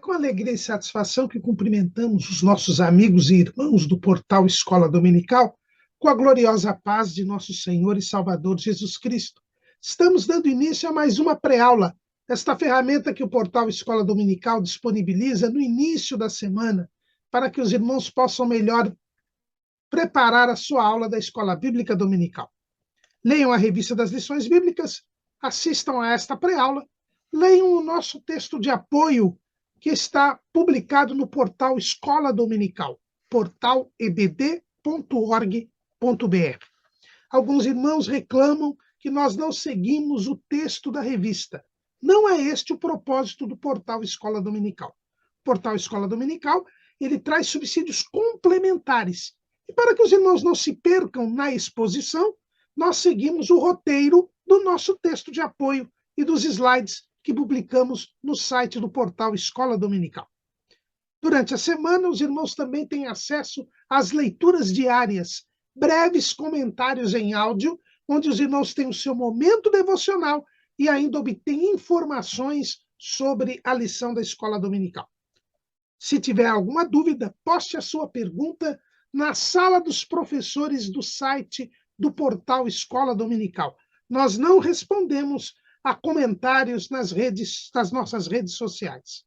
com alegria e satisfação que cumprimentamos os nossos amigos e irmãos do portal Escola Dominical com a gloriosa paz de nosso Senhor e Salvador Jesus Cristo. Estamos dando início a mais uma pré-aula, esta ferramenta que o portal Escola Dominical disponibiliza no início da semana para que os irmãos possam melhor preparar a sua aula da Escola Bíblica Dominical. Leiam a revista das lições bíblicas, assistam a esta pré-aula, leiam o nosso texto de apoio que está publicado no portal Escola Dominical, portalebd.org.br. Alguns irmãos reclamam que nós não seguimos o texto da revista. Não é este o propósito do portal Escola Dominical. O portal Escola Dominical, ele traz subsídios complementares. E para que os irmãos não se percam na exposição, nós seguimos o roteiro do nosso texto de apoio e dos slides que publicamos no site do portal Escola Dominical. Durante a semana, os irmãos também têm acesso às leituras diárias, breves comentários em áudio, onde os irmãos têm o seu momento devocional e ainda obtêm informações sobre a lição da Escola Dominical. Se tiver alguma dúvida, poste a sua pergunta na sala dos professores do site do portal Escola Dominical. Nós não respondemos a comentários nas nossas redes sociais.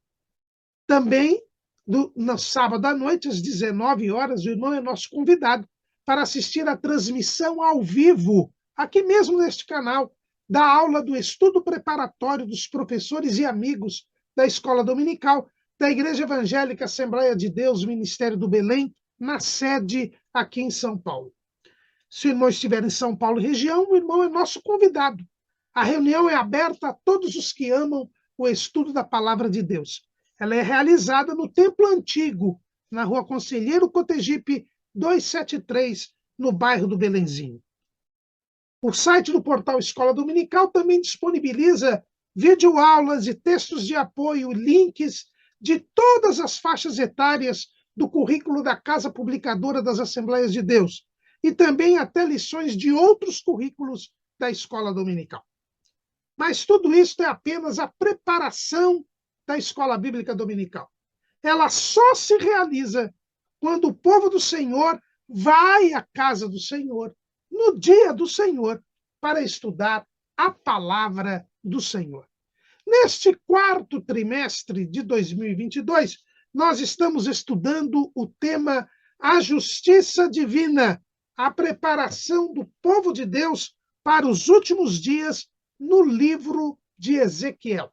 Também, no sábado à noite, às 19 horas, o irmão é nosso convidado para assistir à transmissão ao vivo, aqui mesmo neste canal, da aula do estudo preparatório dos professores e amigos da Escola Dominical, da Igreja Evangélica Assembleia de Deus, Ministério do Belém, na sede aqui em São Paulo. Se o irmão estiver em São Paulo região, o irmão é nosso convidado. A reunião é aberta a todos os que amam o estudo da Palavra de Deus. Ela é realizada no Templo Antigo, na Rua Conselheiro Cotegipe 273, no bairro do Belenzinho. O site do portal Escola Dominical também disponibiliza videoaulas e textos de apoio, links de todas as faixas etárias do currículo da Casa Publicadora das Assembleias de Deus e também até lições de outros currículos da Escola Dominical. Mas tudo isso é apenas a preparação da Escola Bíblica Dominical. Ela só se realiza quando o povo do Senhor vai à casa do Senhor, no dia do Senhor, para estudar a palavra do Senhor. Neste quarto trimestre de 2022, nós estamos estudando o tema A Justiça Divina, a preparação do povo de Deus para os últimos dias no livro de Ezequiel.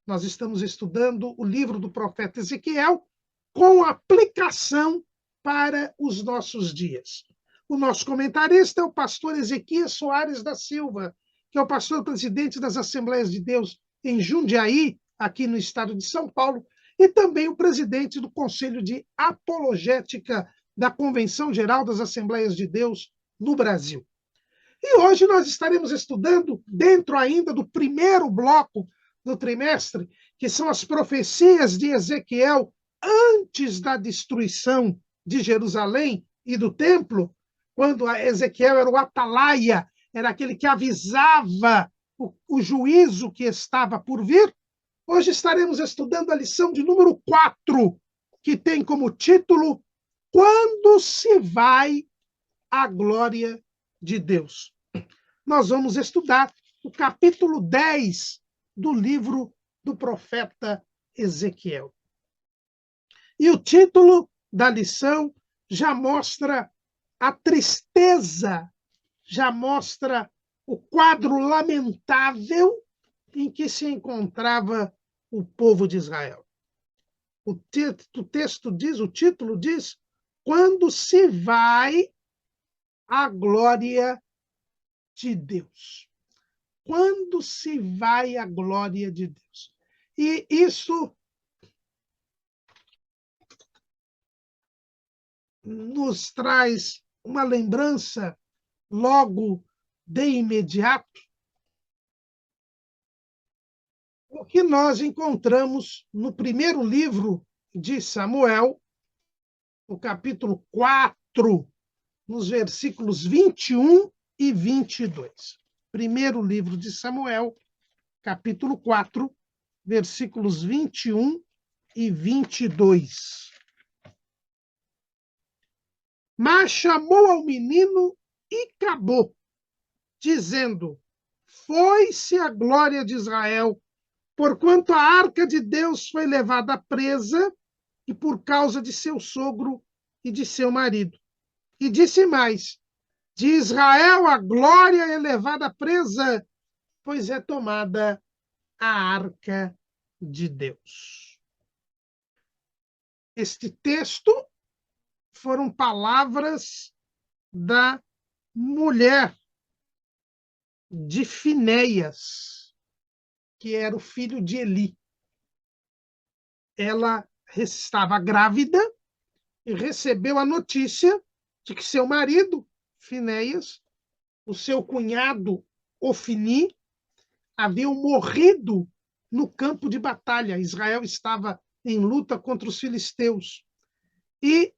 Nós estamos estudando o livro do profeta Ezequiel com aplicação para os nossos dias. O nosso comentarista é o pastor Ezequias Soares da Silva, que é o pastor presidente das Assembleias de Deus em Jundiaí, aqui no estado de São Paulo, e também o presidente do Conselho de Apologética da Convenção Geral das Assembleias de Deus no Brasil. E hoje nós estaremos estudando, dentro ainda do primeiro bloco do trimestre, que são as profecias de Ezequiel antes da destruição de Jerusalém e do templo, quando Ezequiel era o atalaia, era aquele que avisava o juízo que estava por vir. Hoje estaremos estudando a lição de número 4, que tem como título Quando se vai a glória de Deus. Nós vamos estudar o capítulo 10 do livro do profeta Ezequiel. E o título da lição já mostra a tristeza, já mostra o quadro lamentável em que se encontrava o povo de Israel. O texto diz, o título diz, quando se vai a glória de Deus. Quando se vai a glória de Deus. E isso nos traz uma lembrança logo de imediato o que nós encontramos no primeiro livro de Samuel, no capítulo 4, nos versículos 21 e 22. Primeiro livro de Samuel, capítulo 4, versículos 21 e 22. Mas chamou ao menino e acabou, dizendo: foi-se a glória de Israel, porquanto a arca de Deus foi levada presa e por causa de seu sogro e de seu marido. E disse mais: de Israel a glória é levada presa, pois é tomada a arca de Deus. Este texto foram palavras da mulher de Finéias, que era o filho de Eli. Ela estava grávida e recebeu a notícia de que seu marido, Finéias, o seu cunhado, Ofni, haviam morrido no campo de batalha. Israel estava em luta contra os filisteus. E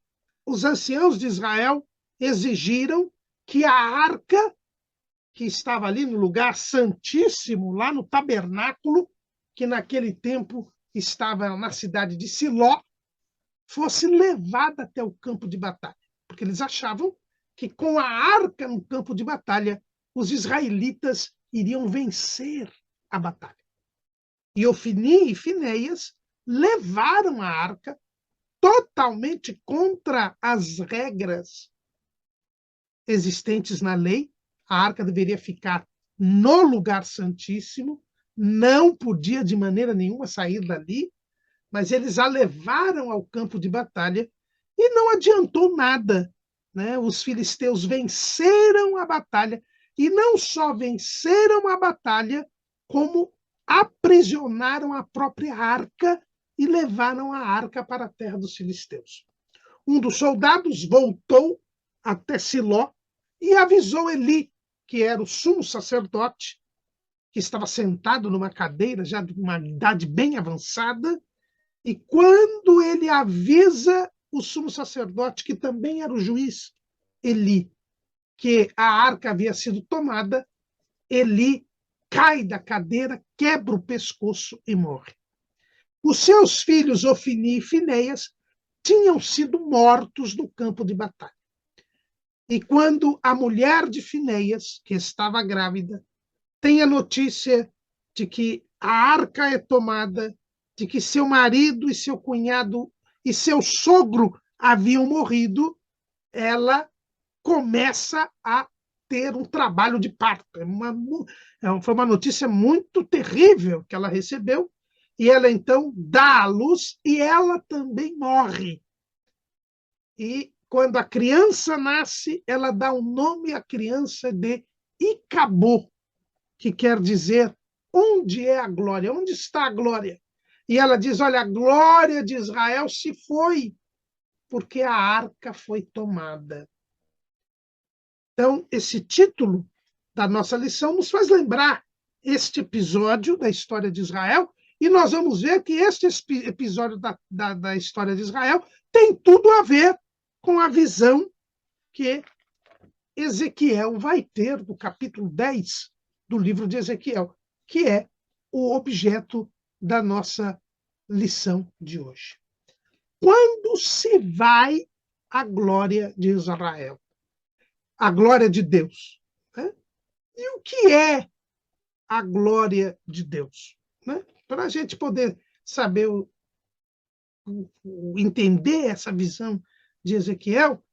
os anciãos de Israel exigiram que a arca, que estava ali no lugar santíssimo, lá no tabernáculo, que naquele tempo estava na cidade de Siló, fosse levada até o campo de batalha, porque eles achavam que com a arca no campo de batalha, os israelitas iriam vencer a batalha. E Ofni e Finéias levaram a arca totalmente contra as regras existentes na lei. A arca deveria ficar no lugar santíssimo, não podia de maneira nenhuma sair dali, mas eles a levaram ao campo de batalha e não adiantou nada, né? Os filisteus venceram a batalha, e não só venceram a batalha, como aprisionaram a própria arca e levaram a arca para a terra dos filisteus. Um dos soldados voltou até Siló e avisou Eli, que era o sumo sacerdote, que estava sentado numa cadeira já de uma idade bem avançada, e quando ele avisa o sumo sacerdote, que também era o juiz, Eli, que a arca havia sido tomada, Eli cai da cadeira, quebra o pescoço e morre. Os seus filhos, Ofni e Finéias, tinham sido mortos no campo de batalha. E quando a mulher de Finéias, que estava grávida, tem a notícia de que a arca é tomada, de que seu marido e seu cunhado e seu sogro haviam morrido, ela começa a ter um trabalho de parto. Foi uma notícia muito terrível que ela recebeu, e ela então dá à luz e ela também morre. E quando a criança nasce, ela dá o nome à criança de Icabô, que quer dizer onde é a glória, onde está a glória. E ela diz: olha, a glória de Israel se foi, porque a arca foi tomada. Então, esse título da nossa lição nos faz lembrar este episódio da história de Israel, e nós vamos ver que este episódio da história de Israel tem tudo a ver com a visão que Ezequiel vai ter no capítulo 10 do livro de Ezequiel, que é o objeto da nossa lição de hoje. Quando se vai a glória de Israel? A glória de Deus, né? E o que é a glória de Deus, né? Para a gente poder saber, entender essa visão de Ezequiel,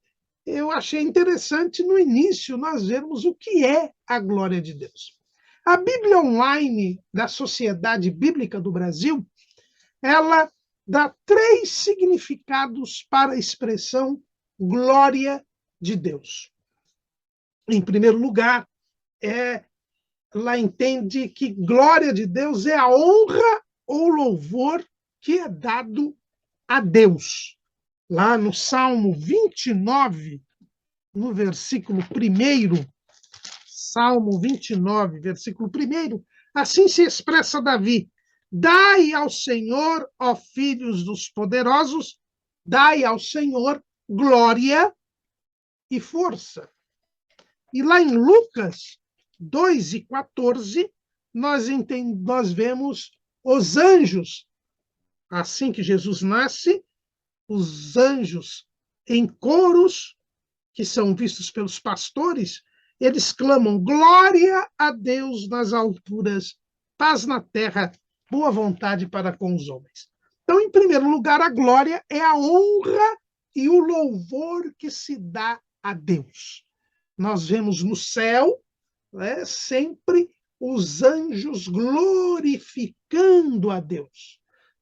eu achei interessante no início nós vermos o que é a glória de Deus. A Bíblia Online da Sociedade Bíblica do Brasil, ela dá 3 significados para a expressão glória de Deus. Em primeiro lugar, ela entende que glória de Deus é a honra ou louvor que é dado a Deus. Lá no Salmo 29, no versículo 1, Salmo 29, versículo 1, assim se expressa Davi: dai ao Senhor, ó filhos dos poderosos, dai ao Senhor glória e força. E lá em Lucas 2:14, nós vemos os anjos Assim que Jesus nasce, os anjos, em coros, que são vistos pelos pastores, eles clamam: glória a Deus nas alturas, paz na terra, boa vontade para com os homens. Então, em primeiro lugar, a glória é a honra e o louvor que se dá a Deus. Nós vemos no céu, né, sempre os anjos glorificando a Deus,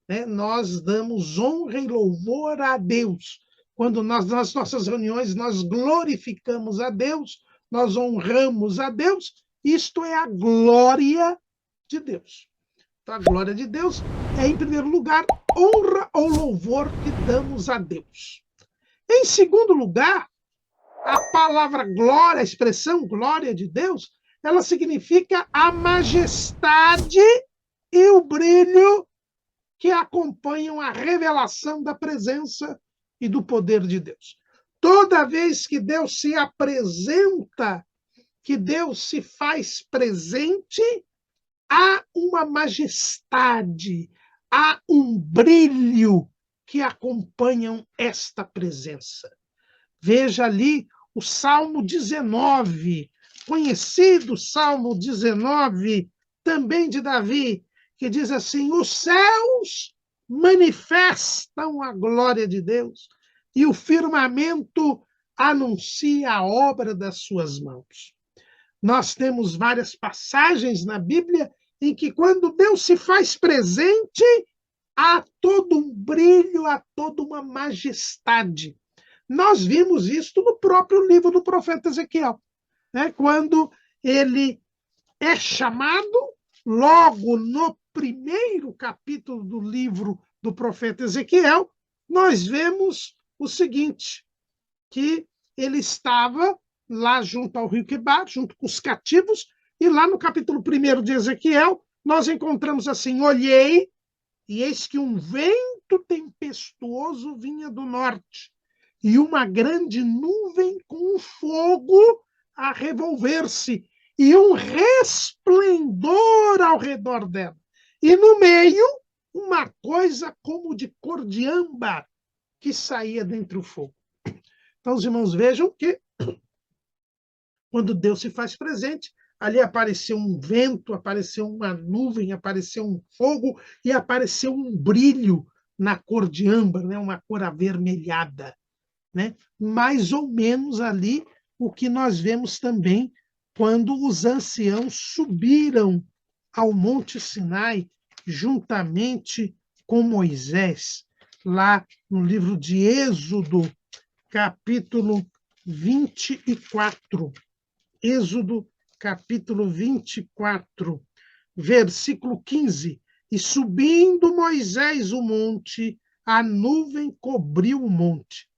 né? Nós damos honra e louvor a Deus. Quando nas nossas reuniões nós glorificamos a Deus, nós honramos a Deus, isto é a glória de Deus. Então, a glória de Deus é, em primeiro lugar, honra ou louvor que damos a Deus. Em segundo lugar, a palavra glória, a expressão glória de Deus, ela significa a majestade e o brilho que acompanham a revelação da presença e do poder de Deus. Toda vez que Deus se apresenta, que Deus se faz presente, há uma majestade, há um brilho que acompanham esta presença. Veja ali o Salmo 19, conhecido Salmo 19, também de Davi, que diz assim: os céus manifestam a glória de Deus e o firmamento anuncia a obra das suas mãos. Nós temos várias passagens na Bíblia em que, quando Deus se faz presente, há todo um brilho, há toda uma majestade. Nós vimos isso no próprio livro do profeta Ezequiel, né? Quando ele é chamado, logo no primeiro capítulo do livro do profeta Ezequiel, nós vemos o seguinte, que ele estava lá junto ao rio Quebar, junto com os cativos, e lá no capítulo 1 de Ezequiel, nós encontramos assim: olhei, e eis que um vento tempestuoso vinha do norte, e uma grande nuvem com um fogo a revolver-se, e um resplendor ao redor dela. E no meio, uma coisa como de cor de âmbar que saía dentre o fogo. Então, os irmãos vejam que, quando Deus se faz presente, ali apareceu um vento, apareceu uma nuvem, apareceu um fogo e apareceu um brilho na cor de âmbar, né? Uma cor avermelhada, né? Mais ou menos ali o que nós vemos também quando os anciãos subiram ao Monte Sinai juntamente com Moisés, lá no livro de Êxodo, capítulo 24. Êxodo, capítulo 24, versículo 15. E subindo Moisés o monte, a nuvem cobriu o monte,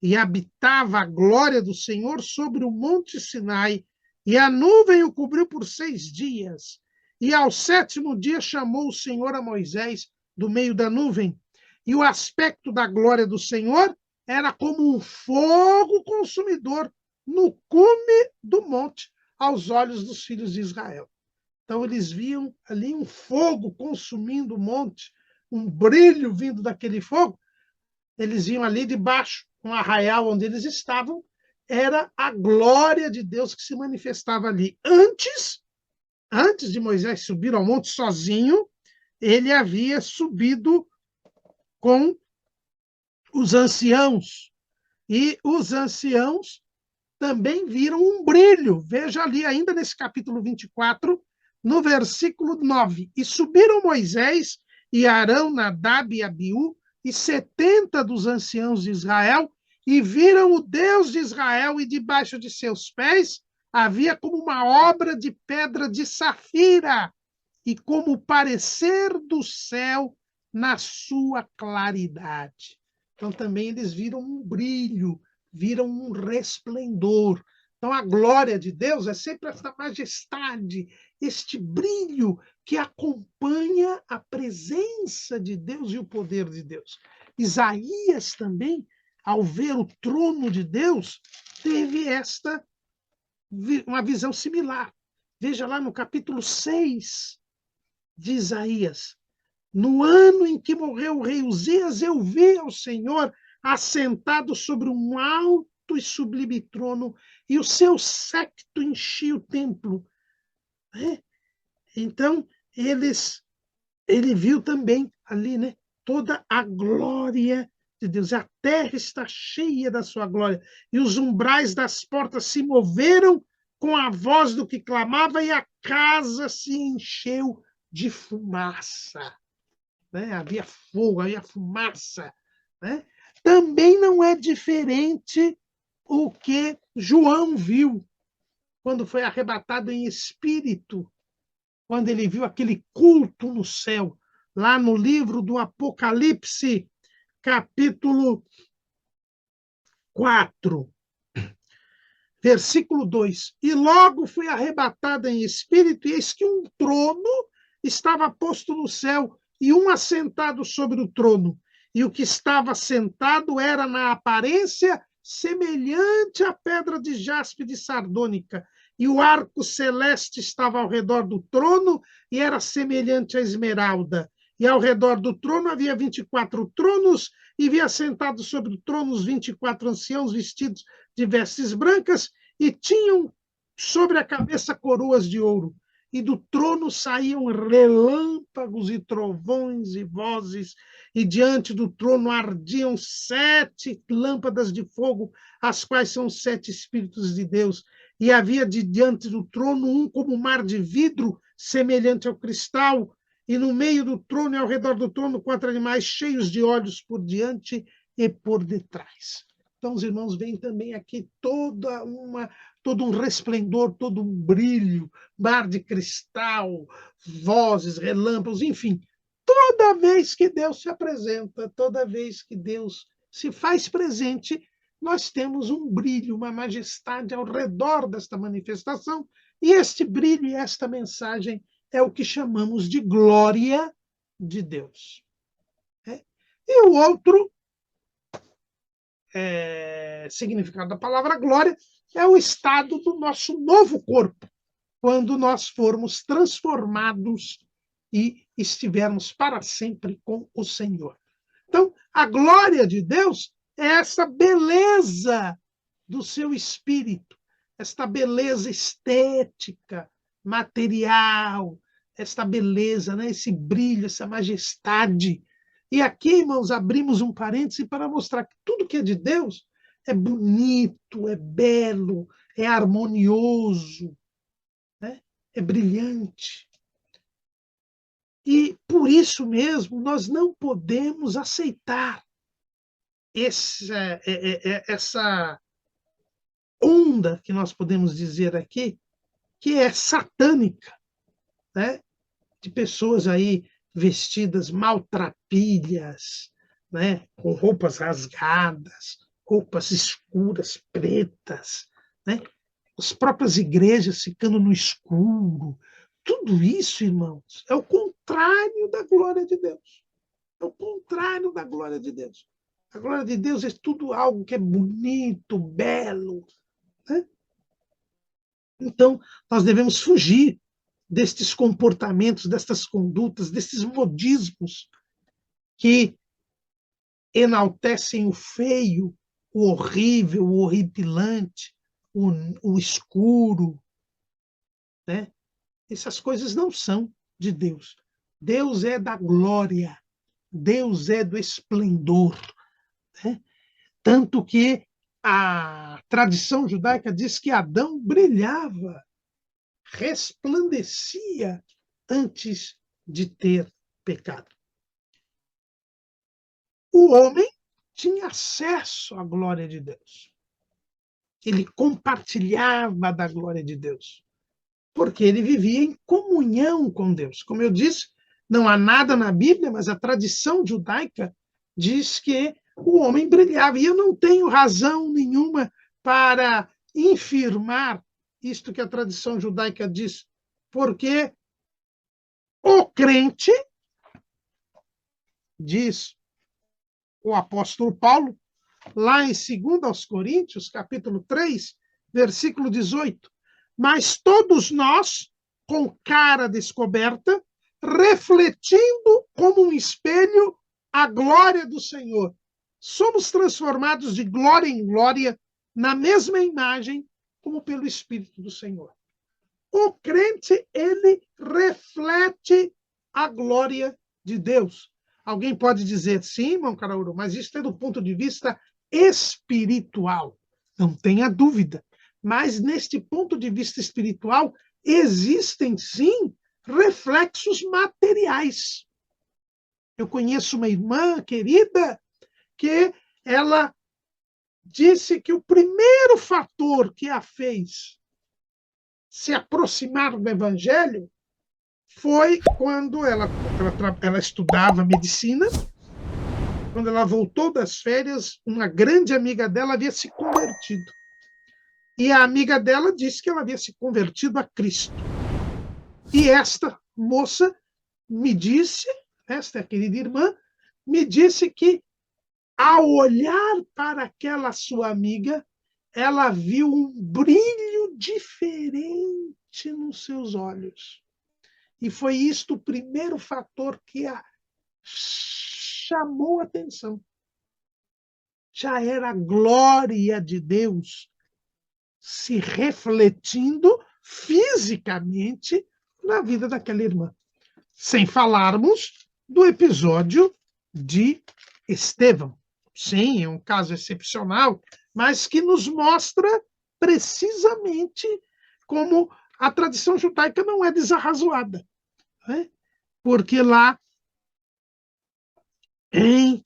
e habitava a glória do Senhor sobre o monte Sinai, e a nuvem o cobriu por 6 dias. E ao 7º dia chamou o Senhor a Moisés do meio da nuvem, e o aspecto da glória do Senhor era como um fogo consumidor no cume do monte, aos olhos dos filhos de Israel. Então, eles viam ali um fogo consumindo o monte, um brilho vindo daquele fogo. Eles viam ali debaixo, um arraial onde eles estavam, era a glória de Deus que se manifestava ali. Antes de Moisés subir ao monte sozinho, ele havia subido com os anciãos, e os anciãos também viram um brilho. Veja ali, ainda nesse capítulo 24, no versículo 9. E subiram Moisés e Arão, Nadab e Abiú, e 70 dos anciãos de Israel, e viram o Deus de Israel, e debaixo de seus pés havia como uma obra de pedra de safira, e como o parecer do céu na sua claridade. Então também eles viram um brilho, viram um resplendor. Então, a glória de Deus é sempre essa majestade, este brilho que acompanha a presença de Deus e o poder de Deus. Isaías também, ao ver o trono de Deus, teve uma visão similar. Veja lá no capítulo 6 de Isaías. No ano em que morreu o rei Uzias, eu vi ao Senhor assentado sobre um alto e sublime trono, e o seu séquito enchia o templo. Então, ele viu também ali, né, toda a glória de Deus. A terra está cheia da sua glória, e os umbrais das portas se moveram com a voz do que clamava, e a casa se encheu de fumaça. Né? Havia fogo, havia fumaça. Né? Também não é diferente o que João viu quando foi arrebatado em espírito, quando ele viu aquele culto no céu, lá no livro do Apocalipse, capítulo 4, versículo 2. E logo fui arrebatada em espírito, e eis que um trono estava posto no céu, e um assentado sobre o trono. E o que estava sentado era, na aparência, semelhante à pedra de jaspe de sardônica, e o arco celeste estava ao redor do trono, e era semelhante à esmeralda. E ao redor do trono havia 24 tronos, e via sentados sobre tronos 24 anciãos vestidos de vestes brancas, e tinham sobre a cabeça coroas de ouro. E do trono saíam relâmpagos e trovões e vozes, e diante do trono ardiam 7 lâmpadas de fogo, as quais são 7 Espíritos de Deus. E havia diante do trono um como mar de vidro, semelhante ao cristal, e no meio do trono e ao redor do trono 4 animais cheios de olhos por diante e por detrás. Então, os irmãos veem também aqui todo um resplendor, todo um brilho, mar de cristal, vozes, relâmpagos, enfim. Toda vez que Deus se apresenta, toda vez que Deus se faz presente, nós temos um brilho, uma majestade ao redor desta manifestação, e este brilho e esta mensagem é o que chamamos de glória de Deus. E o outro significado da palavra glória é o estado do nosso novo corpo, quando nós formos transformados e estivermos para sempre com o Senhor. Então, a glória de Deus é essa beleza do seu espírito, esta beleza estética, material, esta beleza, né? Esse brilho, essa majestade. E aqui, irmãos, abrimos um parêntese para mostrar que tudo que é de Deus é bonito, é belo, é harmonioso, né? É brilhante. E por isso mesmo nós não podemos aceitar essa onda que nós podemos dizer aqui, que é satânica, né? De pessoas aí vestidas maltrapilhas, né? Com roupas rasgadas, roupas escuras, pretas, né? As próprias igrejas ficando no escuro. Tudo isso, irmãos, é o contrário da glória de Deus. É o contrário da glória de Deus. A glória de Deus é tudo algo que é bonito, belo. Né? Então, nós devemos fugir destes comportamentos, destas condutas, destes modismos que enaltecem o feio, o horrível, o horripilante, o escuro. Né? Essas coisas não são de Deus. Deus é da glória, Deus é do esplendor. Né? Tanto que a tradição judaica diz que Adão brilhava, resplandecia antes de ter pecado. O homem tinha acesso à glória de Deus. Ele compartilhava da glória de Deus, porque ele vivia em comunhão com Deus. Como eu disse, não há nada na Bíblia, mas a tradição judaica diz que o homem brilhava. E eu não tenho razão nenhuma para infirmar isto que a tradição judaica diz, porque o crente, diz o apóstolo Paulo, lá em 2 Coríntios, capítulo 3, versículo 18, mas todos nós, com cara descoberta, refletindo como um espelho a glória do Senhor. Somos transformados de glória em glória na mesma imagem como pelo Espírito do Senhor. O crente, ele reflete a glória de Deus. Alguém pode dizer, sim, irmão Carauru, mas isso é do ponto de vista espiritual. Não tenha dúvida. Mas, neste ponto de vista espiritual, existem, sim, reflexos materiais. Eu conheço uma irmã querida que ela disse que o primeiro fator que a fez se aproximar do Evangelho foi quando ela estudava medicina. Quando ela voltou das férias, uma grande amiga dela havia se convertido. E a amiga dela disse que ela havia se convertido a Cristo. E esta moça me disse, esta querida irmã, me disse que, ao olhar para aquela sua amiga, ela viu um brilho diferente nos seus olhos. E foi isto o primeiro fator que a chamou a atenção. Já era a glória de Deus se refletindo fisicamente na vida daquela irmã. Sem falarmos do episódio de Estevão. Sim, é um caso excepcional, mas que nos mostra precisamente como a tradição judaica não é desarrazoada. Né? Porque lá em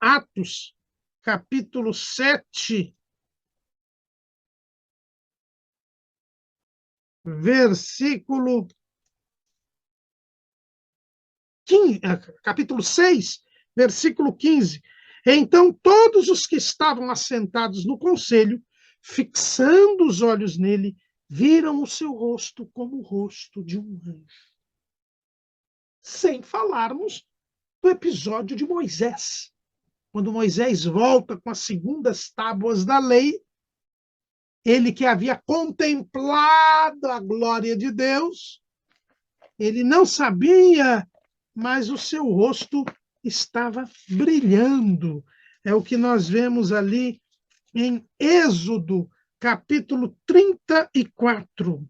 Atos, capítulo 7, versículo 15, capítulo 6, versículo 15. Então todos os que estavam assentados no conselho, fixando os olhos nele, viram o seu rosto como o rosto de um anjo. Sem falarmos do episódio de Moisés. Quando Moisés volta com as segundas tábuas da lei, ele que havia contemplado a glória de Deus, ele não sabia, mas o seu rosto estava brilhando. É o que nós vemos ali em Êxodo, capítulo 34,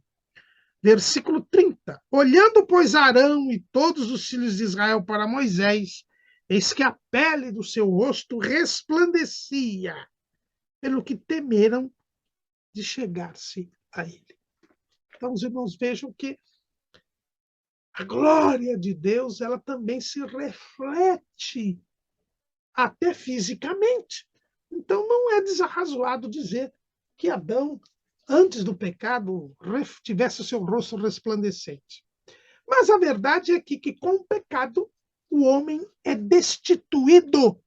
versículo 30. Olhando, pois, Arão e todos os filhos de Israel para Moisés, eis que a pele do seu rosto resplandecia, pelo que temeram de chegar-se a ele. Então, os irmãos vejam que a glória de Deus, ela também se reflete até fisicamente. Então, não é desarrazoado dizer que Adão, antes do pecado, tivesse o seu rosto resplandecente. Mas a verdade é que com o pecado, o homem é destituído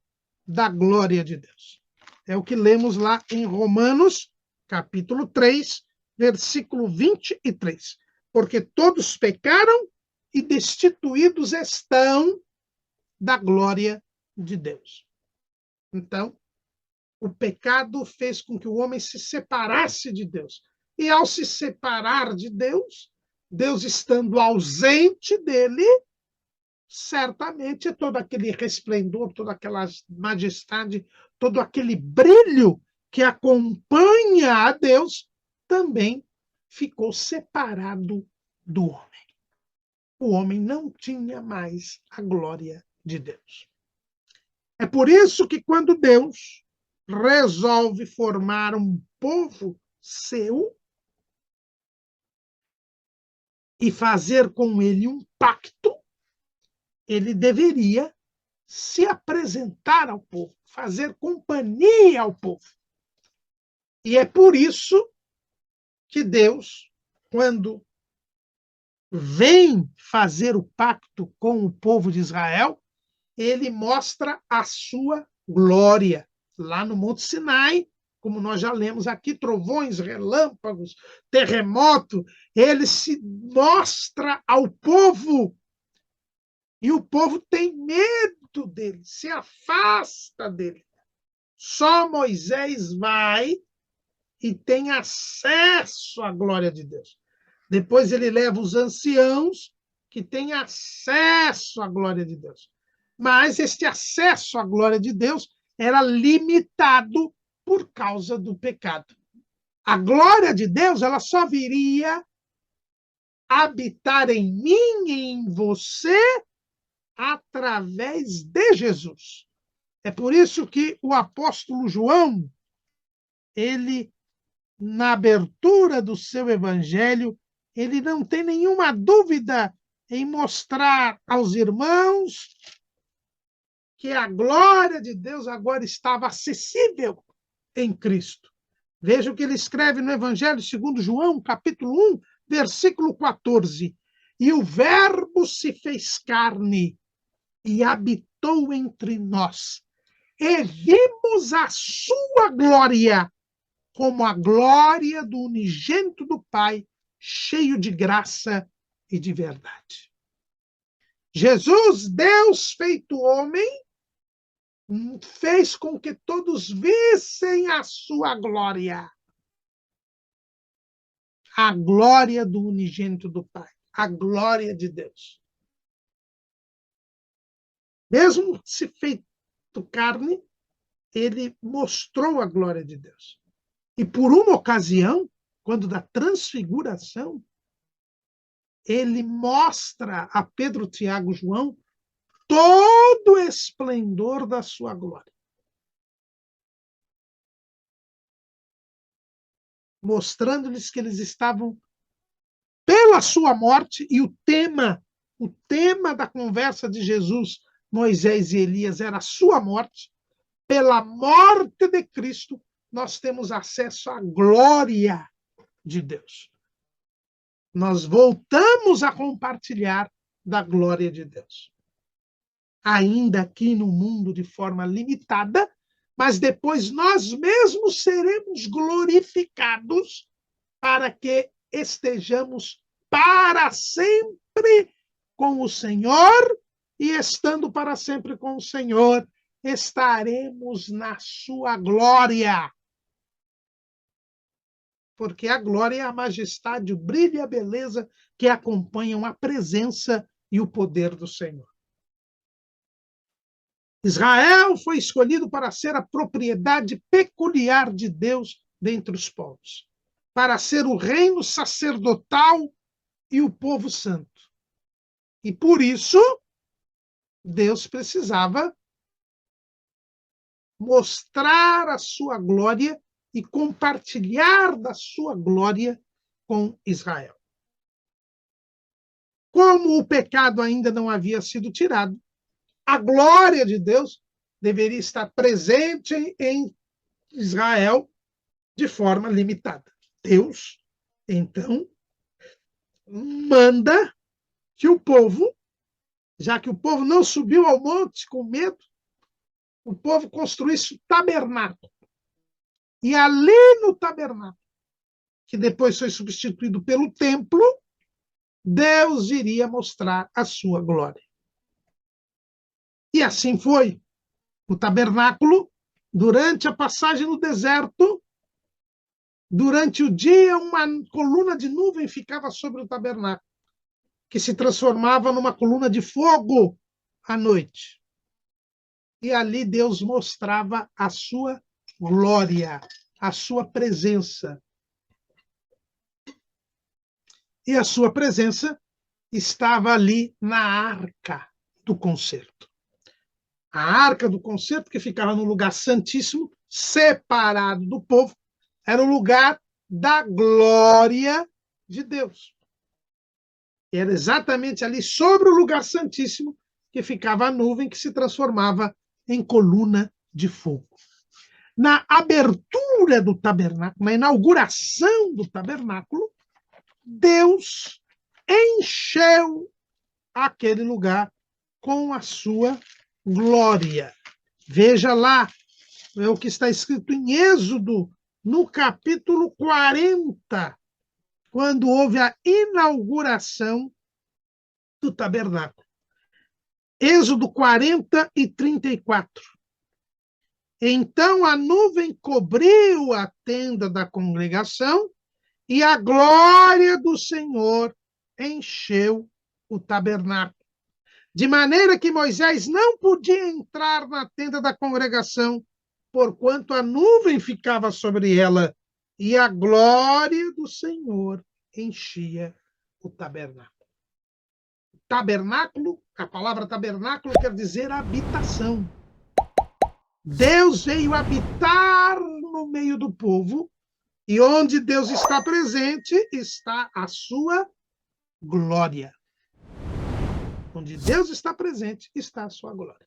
da glória de Deus. É o que lemos lá em Romanos, capítulo 3, versículo 23. Porque todos pecaram e destituídos estão da glória de Deus. Então, o pecado fez com que o homem se separasse de Deus. E ao se separar de Deus, Deus estando ausente dele, certamente todo aquele resplendor, toda aquela majestade, todo aquele brilho que acompanha a Deus, também ficou separado do homem. O homem não tinha mais a glória de Deus. É por isso que quando Deus resolve formar um povo seu e fazer com ele um pacto, ele deveria se apresentar ao povo, fazer companhia ao povo. E é por isso que Deus, quando vem fazer o pacto com o povo de Israel, ele mostra a sua glória. Lá no Monte Sinai, como nós já lemos aqui, trovões, relâmpagos, terremoto, ele se mostra ao povo. E o povo tem medo dele, se afasta dele. Só Moisés vai e tem acesso à glória de Deus. Depois ele leva os anciãos, que têm acesso à glória de Deus. Mas este acesso à glória de Deus era limitado por causa do pecado. A glória de Deus, ela só viria habitar em mim e em você através de Jesus. É por isso que o apóstolo João, ele, na abertura do seu evangelho, ele não tem nenhuma dúvida em mostrar aos irmãos que a glória de Deus agora estava acessível em Cristo. Veja o que ele escreve no Evangelho segundo João, capítulo 1, versículo 14. E o Verbo se fez carne e habitou entre nós. E vimos a sua glória, como a glória do unigênito do Pai, cheio de graça e de verdade. Jesus, Deus feito homem, fez com que todos vissem a sua glória. A glória do unigênito do Pai, a glória de Deus. Mesmo se feito carne, ele mostrou a glória de Deus. E por uma ocasião, quando da transfiguração, ele mostra a Pedro, Tiago e João todo o esplendor da sua glória. Mostrando-lhes que eles estavam pela sua morte, e o tema da conversa de Jesus, Moisés e Elias era a sua morte. Pela morte de Cristo, nós temos acesso à glória de Deus. Nós voltamos a compartilhar da glória de Deus. Ainda aqui no mundo de forma limitada, mas depois nós mesmos seremos glorificados para que estejamos para sempre com o Senhor, e estando para sempre com o Senhor, estaremos na sua glória. Porque a glória é a majestade, o brilho e a beleza que acompanham a presença e o poder do Senhor. Israel foi escolhido para ser a propriedade peculiar de Deus dentre os povos, para ser o reino sacerdotal e o povo santo. E por isso, Deus precisava mostrar a sua glória e compartilhar da sua glória com Israel. Como o pecado ainda não havia sido tirado, a glória de Deus deveria estar presente em Israel de forma limitada. Deus, então, manda que o povo, já que o povo não subiu ao monte com medo, o povo construísse o tabernáculo. E ali no tabernáculo, que depois foi substituído pelo templo, Deus iria mostrar a sua glória. E assim foi. No tabernáculo, durante a passagem no deserto, durante o dia, uma coluna de nuvem ficava sobre o tabernáculo, que se transformava numa coluna de fogo à noite. E ali Deus mostrava a sua glória, a sua presença. E a sua presença estava ali na arca do concerto. A arca do concerto, que ficava no lugar santíssimo, separado do povo, era o lugar da glória de Deus. E era exatamente ali, sobre o lugar santíssimo, que ficava a nuvem que se transformava em coluna de fogo. Na abertura do tabernáculo, na inauguração do tabernáculo, Deus encheu aquele lugar com a sua glória. Veja lá, é o que está escrito em Êxodo, no capítulo 40, quando houve a inauguração do tabernáculo. Êxodo 40 e 34. Então a nuvem cobriu a tenda da congregação, e a glória do Senhor encheu o tabernáculo, de maneira que Moisés não podia entrar na tenda da congregação, porquanto a nuvem ficava sobre ela, e a glória do Senhor enchia o tabernáculo. Tabernáculo, a palavra tabernáculo quer dizer habitação. Deus veio habitar no meio do povo, e onde Deus está presente, está a sua glória. Onde Deus está presente, está a sua glória.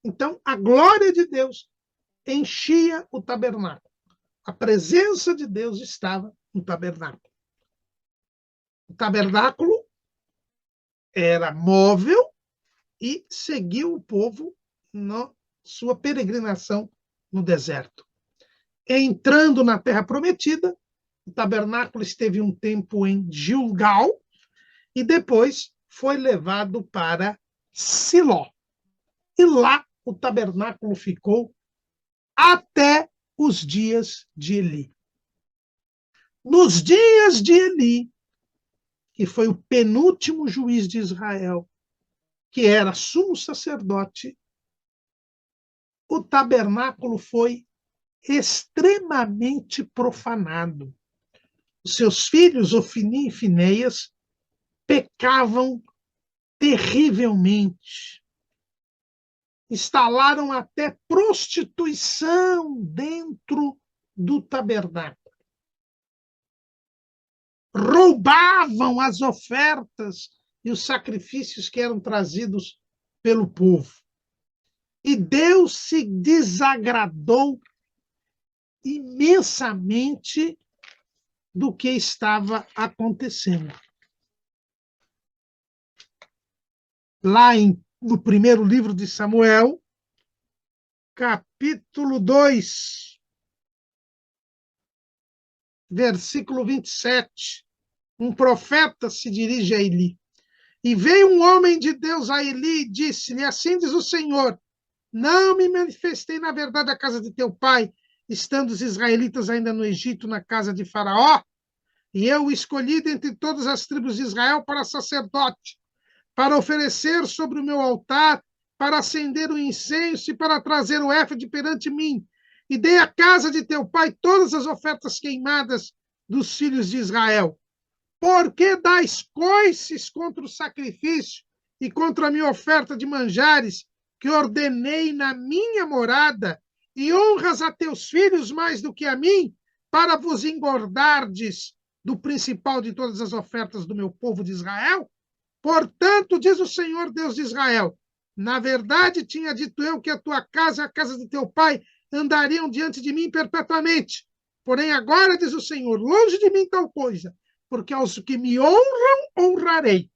Então, a glória de Deus enchia o tabernáculo. A presença de Deus estava no tabernáculo. O tabernáculo era móvel e seguiu o povo na sua peregrinação no deserto. Entrando na Terra Prometida, o tabernáculo esteve um tempo em Gilgal e depois foi levado para Siló. E lá o tabernáculo ficou até os dias de Eli. Nos dias de Eli, que foi o penúltimo juiz de Israel, que era sumo sacerdote, o tabernáculo foi extremamente profanado. Os seus filhos, Ofni e Finéias, pecavam terrivelmente. Instalaram até prostituição dentro do tabernáculo. Roubavam as ofertas e os sacrifícios que eram trazidos pelo povo. E Deus se desagradou imensamente do que estava acontecendo. Lá no primeiro livro de Samuel, capítulo 2, versículo 27, um profeta se dirige a Eli. E veio um homem de Deus a Eli e disse-lhe, assim diz o Senhor, não me manifestei na verdade à casa de teu pai, estando os israelitas ainda no Egito, na casa de Faraó, e eu o escolhi dentre todas as tribos de Israel para sacerdote, para oferecer sobre o meu altar, para acender o incenso e para trazer o éfode perante mim. E dei à casa de teu pai todas as ofertas queimadas dos filhos de Israel. Por que dais coices contra o sacrifício e contra a minha oferta de manjares, que ordenei na minha morada, e honras a teus filhos mais do que a mim, para vos engordardes do principal de todas as ofertas do meu povo de Israel? Portanto, diz o Senhor Deus de Israel, na verdade tinha dito eu que a tua casa e a casa de teu pai andariam diante de mim perpetuamente. Porém, agora, diz o Senhor, longe de mim tal coisa, porque aos que me honram, honrarei.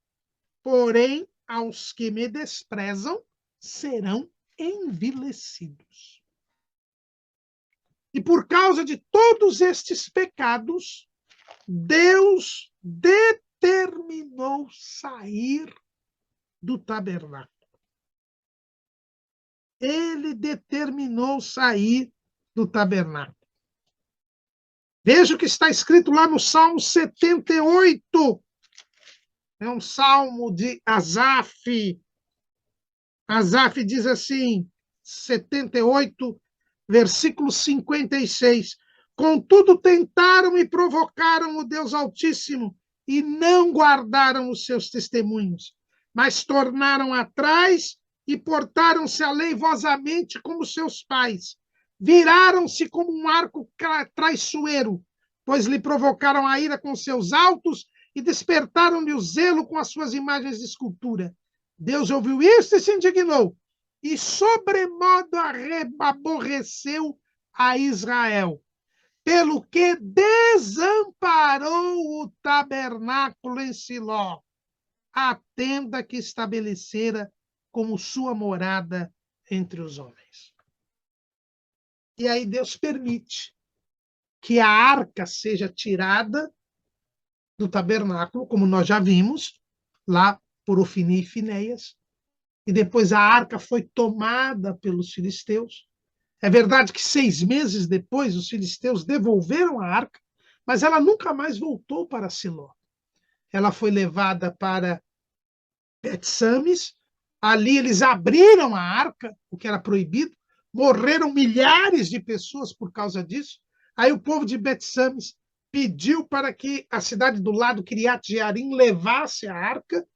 Porém, aos que me desprezam, serão envilecidos. E por causa de todos estes pecados, Deus determinou sair do tabernáculo. Ele determinou sair do tabernáculo. Veja o que está escrito lá no Salmo 78. É um salmo de Asaf. Asaf diz assim, 78, versículo 56. Contudo, tentaram e provocaram o Deus Altíssimo e não guardaram os seus testemunhos, mas tornaram atrás e portaram-se aleivosamente como seus pais. Viraram-se como um arco traiçoeiro, pois lhe provocaram a ira com seus altos e despertaram-lhe o zelo com as suas imagens de escultura. Deus ouviu isso e se indignou, e sobremodo aborreceu a Israel, pelo que desamparou o tabernáculo em Siló, a tenda que estabelecera como sua morada entre os homens. E aí Deus permite que a arca seja tirada do tabernáculo, como nós já vimos, lá por Ofni e Finéias, e depois a arca foi tomada pelos filisteus. É verdade que 6 meses depois os filisteus devolveram a arca, mas ela nunca mais voltou para Siló. Ela foi levada para Bet-Sames, ali eles abriram a arca, o que era proibido, morreram milhares de pessoas por causa disso. Aí o povo de Bet-Sames pediu para que a cidade do lado, Kiriat Jearim, levasse a arca,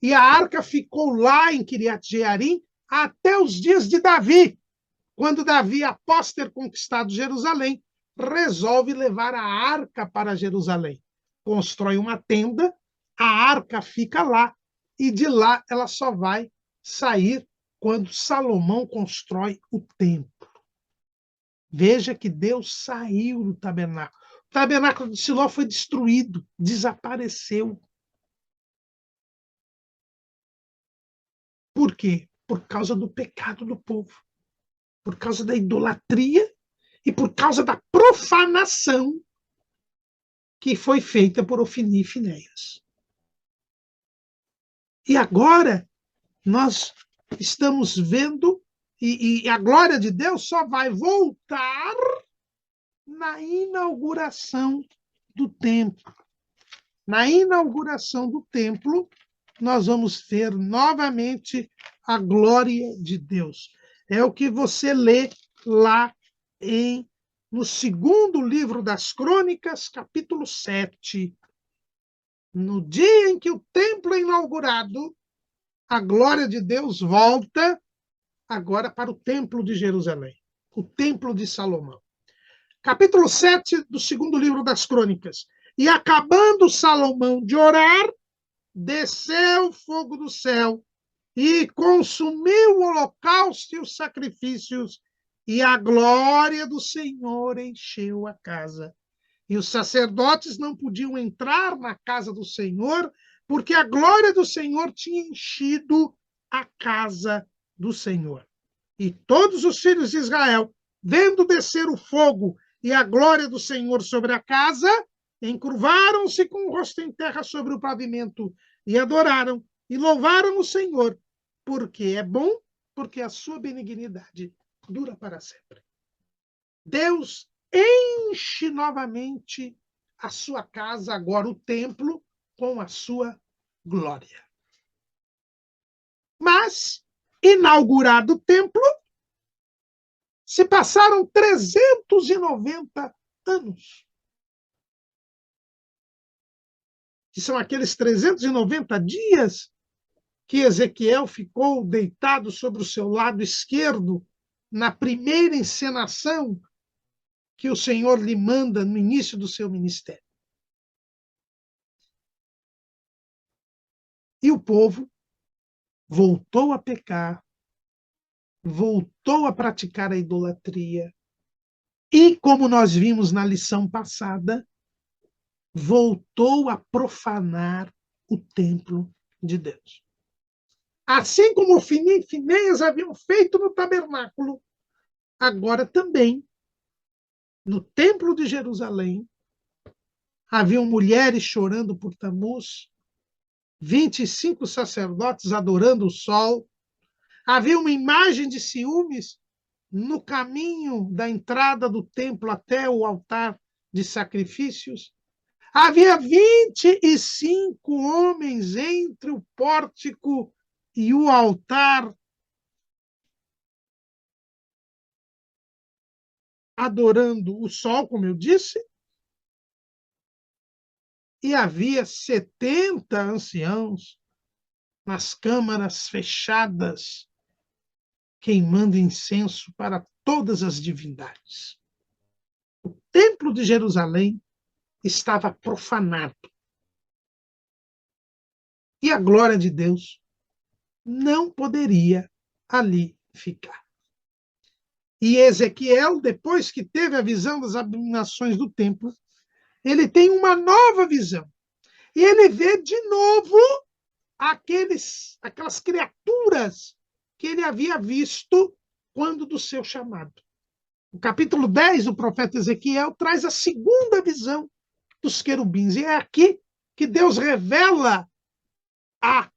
e a arca ficou lá em Kiriat Jearim até os dias de Davi, quando Davi, após ter conquistado Jerusalém, resolve levar a arca para Jerusalém. Constrói uma tenda, a arca fica lá, e de lá ela só vai sair quando Salomão constrói o templo. Veja que Deus saiu do tabernáculo. O tabernáculo de Siló foi destruído, desapareceu. Por quê? Por causa do pecado do povo, por causa da idolatria e por causa da profanação que foi feita por Ofni e Finéias. E agora nós estamos vendo, e a glória de Deus só vai voltar na inauguração do templo. Na inauguração do templo, nós vamos ver novamente a glória de Deus. É o que você lê lá no segundo livro das Crônicas, capítulo 7. No dia em que o templo é inaugurado, a glória de Deus volta agora para o templo de Jerusalém, o templo de Salomão. Capítulo 7 do segundo livro das Crônicas. E acabando Salomão de orar, desceu fogo do céu e consumiu o holocausto e os sacrifícios, e a glória do Senhor encheu a casa. E os sacerdotes não podiam entrar na casa do Senhor, porque a glória do Senhor tinha enchido a casa do Senhor. E todos os filhos de Israel, vendo descer o fogo e a glória do Senhor sobre a casa, encurvaram-se com o rosto em terra sobre o pavimento e adoraram e louvaram o Senhor, porque é bom, porque a sua benignidade dura para sempre. Deus enche novamente a sua casa, agora o templo, com a sua glória. Mas, inaugurado o templo, se passaram 390 anos. Que são aqueles 390 dias que Ezequiel ficou deitado sobre o seu lado esquerdo na primeira encenação que o Senhor lhe manda no início do seu ministério. E o povo voltou a pecar, voltou a praticar a idolatria, e, como nós vimos na lição passada, voltou a profanar o templo de Deus. Assim como Ofni e Finéias haviam feito no tabernáculo, agora também, no templo de Jerusalém, haviam mulheres chorando por Tamuz, 25 sacerdotes adorando o sol, havia uma imagem de ciúmes no caminho da entrada do templo até o altar de sacrifícios. Havia 25 homens entre o pórtico e o altar, adorando o sol, como eu disse, e havia 70 anciãos nas câmaras fechadas, queimando incenso para todas as divindades. O templo de Jerusalém estava profanado. E a glória de Deus não poderia ali ficar. E Ezequiel, depois que teve a visão das abominações do templo, ele tem uma nova visão. E ele vê de novo aquelas criaturas que ele havia visto quando do seu chamado. O capítulo 10 do profeta Ezequiel traz a segunda visão dos querubins. E é aqui que Deus revela a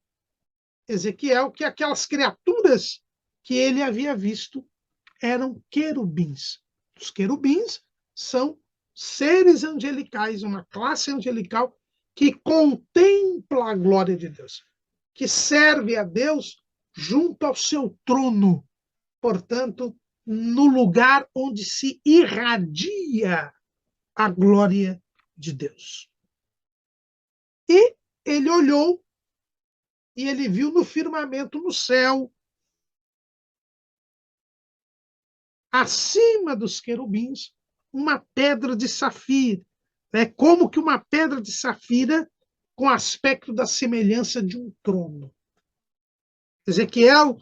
Ezequiel que aquelas criaturas que ele havia visto eram querubins. Os querubins são seres angelicais, uma classe angelical que contempla a glória de Deus, que serve a Deus junto ao seu trono, portanto, no lugar onde se irradia a glória de Deus. E ele olhou e ele viu no firmamento, no céu, acima dos querubins, uma pedra de safira. É como que uma pedra de safira com aspecto da semelhança de um trono. Ezequiel,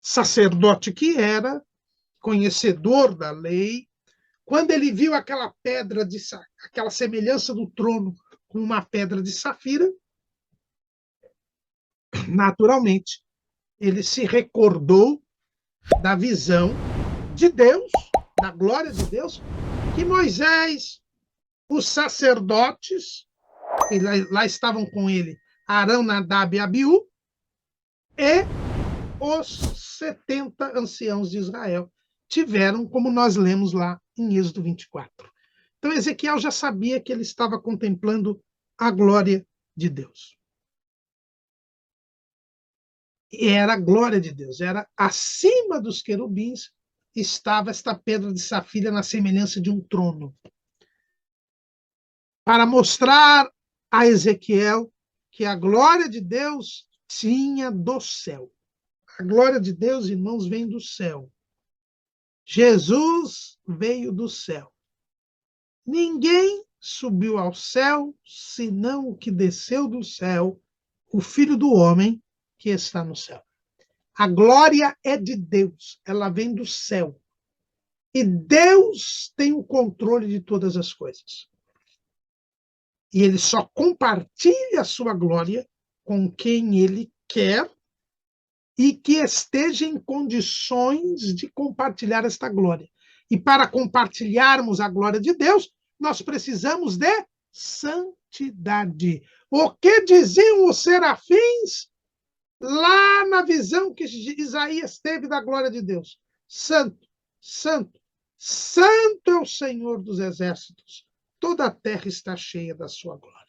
sacerdote que era, conhecedor da lei, quando ele viu aquela pedra, aquela semelhança do trono com uma pedra de safira, naturalmente, ele se recordou da visão de Deus, da glória de Deus, que Moisés, os sacerdotes, e lá estavam com ele Arão, Nadab e Abiú, e os 70 anciãos de Israel tiveram, como nós lemos lá em Êxodo 24. Então, Ezequiel já sabia que ele estava contemplando a glória de Deus. E era a glória de Deus, era acima dos querubins, estava esta pedra de safira na semelhança de um trono, para mostrar a Ezequiel que a glória de Deus tinha do céu. A glória de Deus, irmãos, vem do céu. Jesus veio do céu. Ninguém subiu ao céu, senão o que desceu do céu, o Filho do Homem que está no céu. A glória é de Deus, ela vem do céu. E Deus tem o controle de todas as coisas. E ele só compartilha a sua glória com quem ele quer e que esteja em condições de compartilhar esta glória. E para compartilharmos a glória de Deus, nós precisamos de santidade. O que diziam os serafins lá na visão que Isaías teve da glória de Deus? Santo, santo, santo é o Senhor dos exércitos. Toda a terra está cheia da sua glória.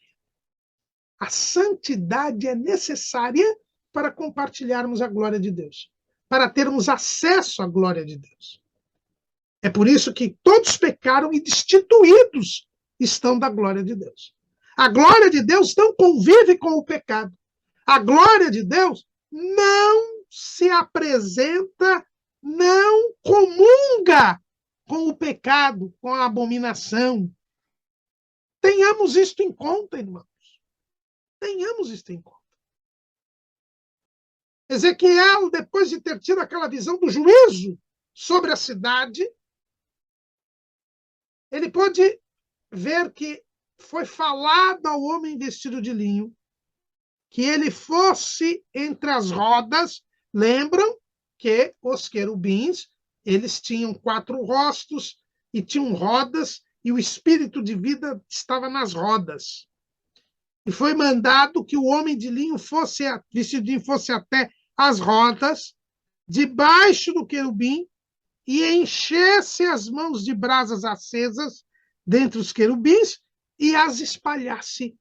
A santidade é necessária para compartilharmos a glória de Deus, para termos acesso à glória de Deus. É por isso que todos pecaram e destituídos estão da glória de Deus. A glória de Deus não convive com o pecado. A glória de Deus não se apresenta, não comunga com o pecado, com a abominação. Tenhamos isto em conta, irmãos. Tenhamos isto em conta. Ezequiel, depois de ter tido aquela visão do juízo sobre a cidade, ele pôde ver que foi falado ao homem vestido de linho que ele fosse entre as rodas. Lembram que os querubins, eles tinham 4 rostos e tinham rodas, e o espírito de vida estava nas rodas. E foi mandado que o homem de linho vestido de linho fosse até as rodas, debaixo do querubim, e enchesse as mãos de brasas acesas dentre os querubins e as espalhasse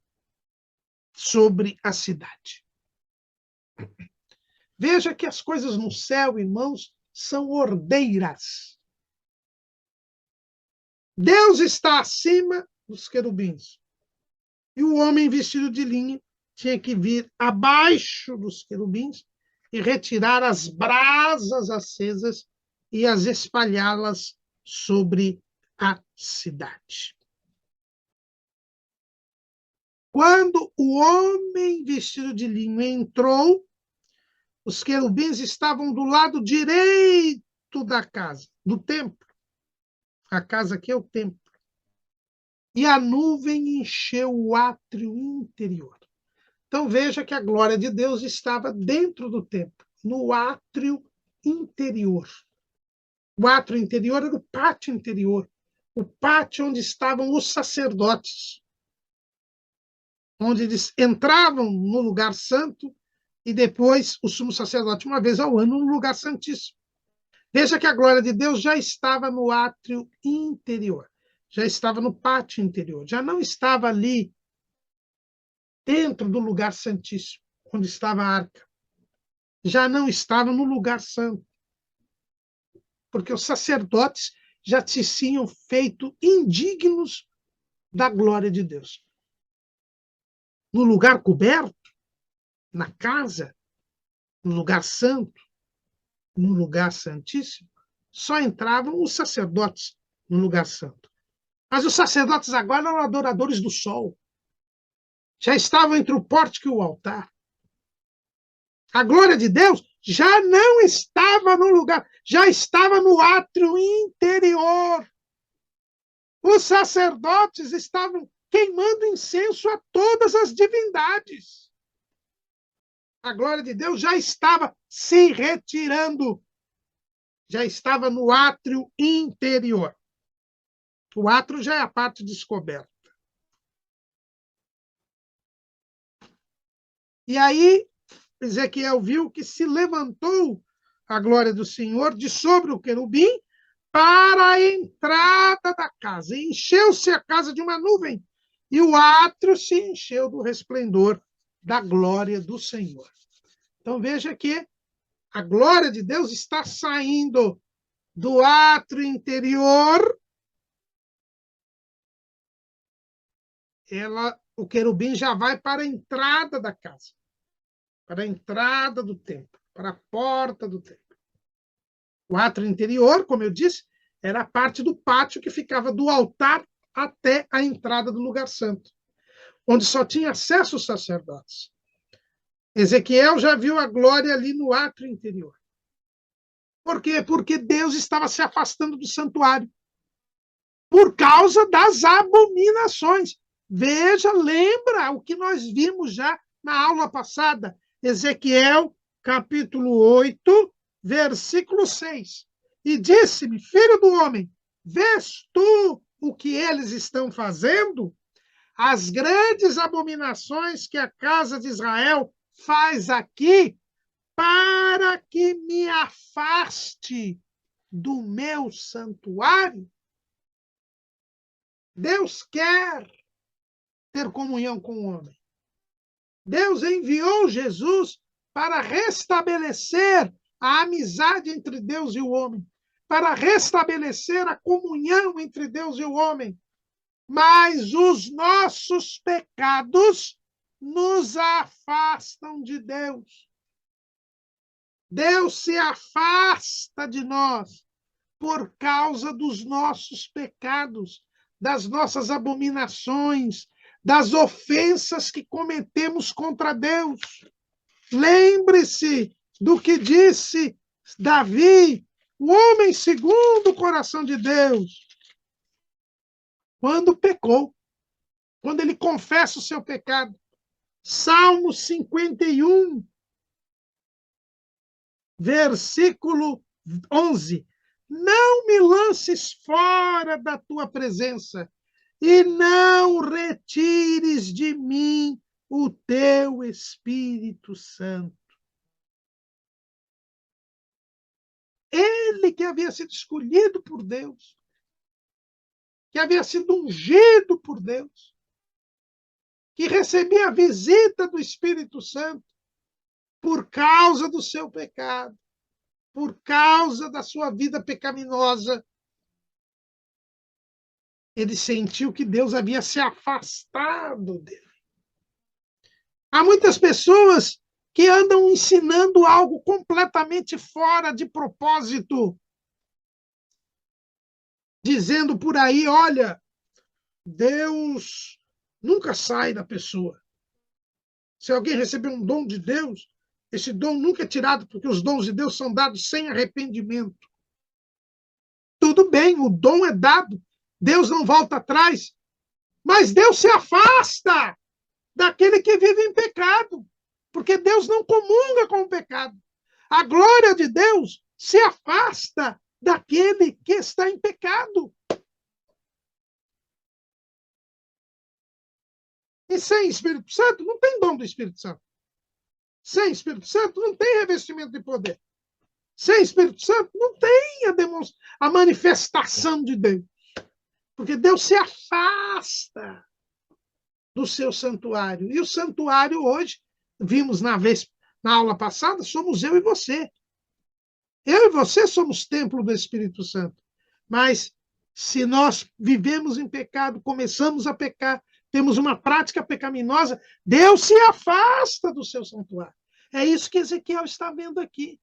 sobre a cidade. Veja que as coisas no céu, irmãos, são ordeiras. Deus está acima dos querubins. E o homem vestido de linho tinha que vir abaixo dos querubins e retirar as brasas acesas e as espalhá-las sobre a cidade. Quando o homem vestido de linho entrou, os querubins estavam do lado direito da casa, do templo. A casa aqui é o templo. E a nuvem encheu o átrio interior. Então veja que a glória de Deus estava dentro do templo, no átrio interior. O átrio interior era o pátio interior, o pátio onde estavam os sacerdotes, onde eles entravam no lugar santo e depois o sumo sacerdote, uma vez ao ano, no lugar santíssimo. Veja que a glória de Deus já estava no átrio interior. já estava no pátio interior, já não estava ali dentro do lugar santíssimo, onde estava a arca. Já não estava no lugar santo, porque os sacerdotes já se tinham feito indignos da glória de Deus. No lugar coberto, na casa, no lugar santo, no lugar santíssimo, só entravam os sacerdotes no lugar santo. Mas os sacerdotes agora eram adoradores do sol. Já estavam entre o pórtico e o altar. A glória de Deus já não estava no lugar, já estava no átrio interior. Os sacerdotes estavam queimando incenso a todas as divindades. A glória de Deus já estava se retirando, já estava no átrio interior. O átrio já é a parte descoberta. E aí, Ezequiel viu que se levantou a glória do Senhor de sobre o querubim para a entrada da casa. E encheu-se a casa de uma nuvem, e o átrio se encheu do resplendor da glória do Senhor. Então veja que a glória de Deus está saindo do átrio interior. O querubim já vai para a entrada da casa, para a entrada do templo, para a porta do templo. O átrio interior, como eu disse, era a parte do pátio que ficava do altar até a entrada do lugar santo, onde só tinha acesso os sacerdotes. Ezequiel já viu a glória ali no átrio interior. Por quê? Porque Deus estava se afastando do santuário por causa das abominações. Veja, lembra o que nós vimos já na aula passada. Ezequiel, capítulo 8, versículo 6. E disse-me, filho do homem, vês tu o que eles estão fazendo? As grandes abominações que a casa de Israel faz aqui, para que me afaste do meu santuário? Deus quer ter comunhão com o homem. Deus enviou Jesus para restabelecer a amizade entre Deus e o homem, para restabelecer a comunhão entre Deus e o homem. Mas os nossos pecados nos afastam de Deus. Deus se afasta de nós por causa dos nossos pecados, das nossas abominações, das ofensas que cometemos contra Deus. Lembre-se do que disse Davi, o homem segundo o coração de Deus, quando pecou, quando ele confessa o seu pecado. Salmo 51, versículo 11. Não me lances fora da tua presença e não retires de mim o teu Espírito Santo. Ele que havia sido escolhido por Deus, que havia sido ungido por Deus, que recebia a visita do Espírito Santo por causa do seu pecado, por causa da sua vida pecaminosa. Ele sentiu que Deus havia se afastado dele. Há muitas pessoas que andam ensinando algo completamente fora de propósito, dizendo por aí, olha, Deus nunca sai da pessoa. Se alguém receber um dom de Deus, esse dom nunca é tirado, porque os dons de Deus são dados sem arrependimento. Tudo bem, o dom é dado, Deus não volta atrás, mas Deus se afasta daquele que vive em pecado, porque Deus não comunga com o pecado. A glória de Deus se afasta daquele que está em pecado. E sem Espírito Santo, não tem dom do Espírito Santo. Sem Espírito Santo, não tem revestimento de poder. Sem Espírito Santo, não tem a manifestação de Deus. Porque Deus se afasta do seu santuário. E o santuário hoje, vimos na aula passada, somos eu e você. Eu e você somos templo do Espírito Santo. Mas se nós vivemos em pecado, começamos a pecar, temos uma prática pecaminosa, Deus se afasta do seu santuário. É isso que Ezequiel está vendo aqui.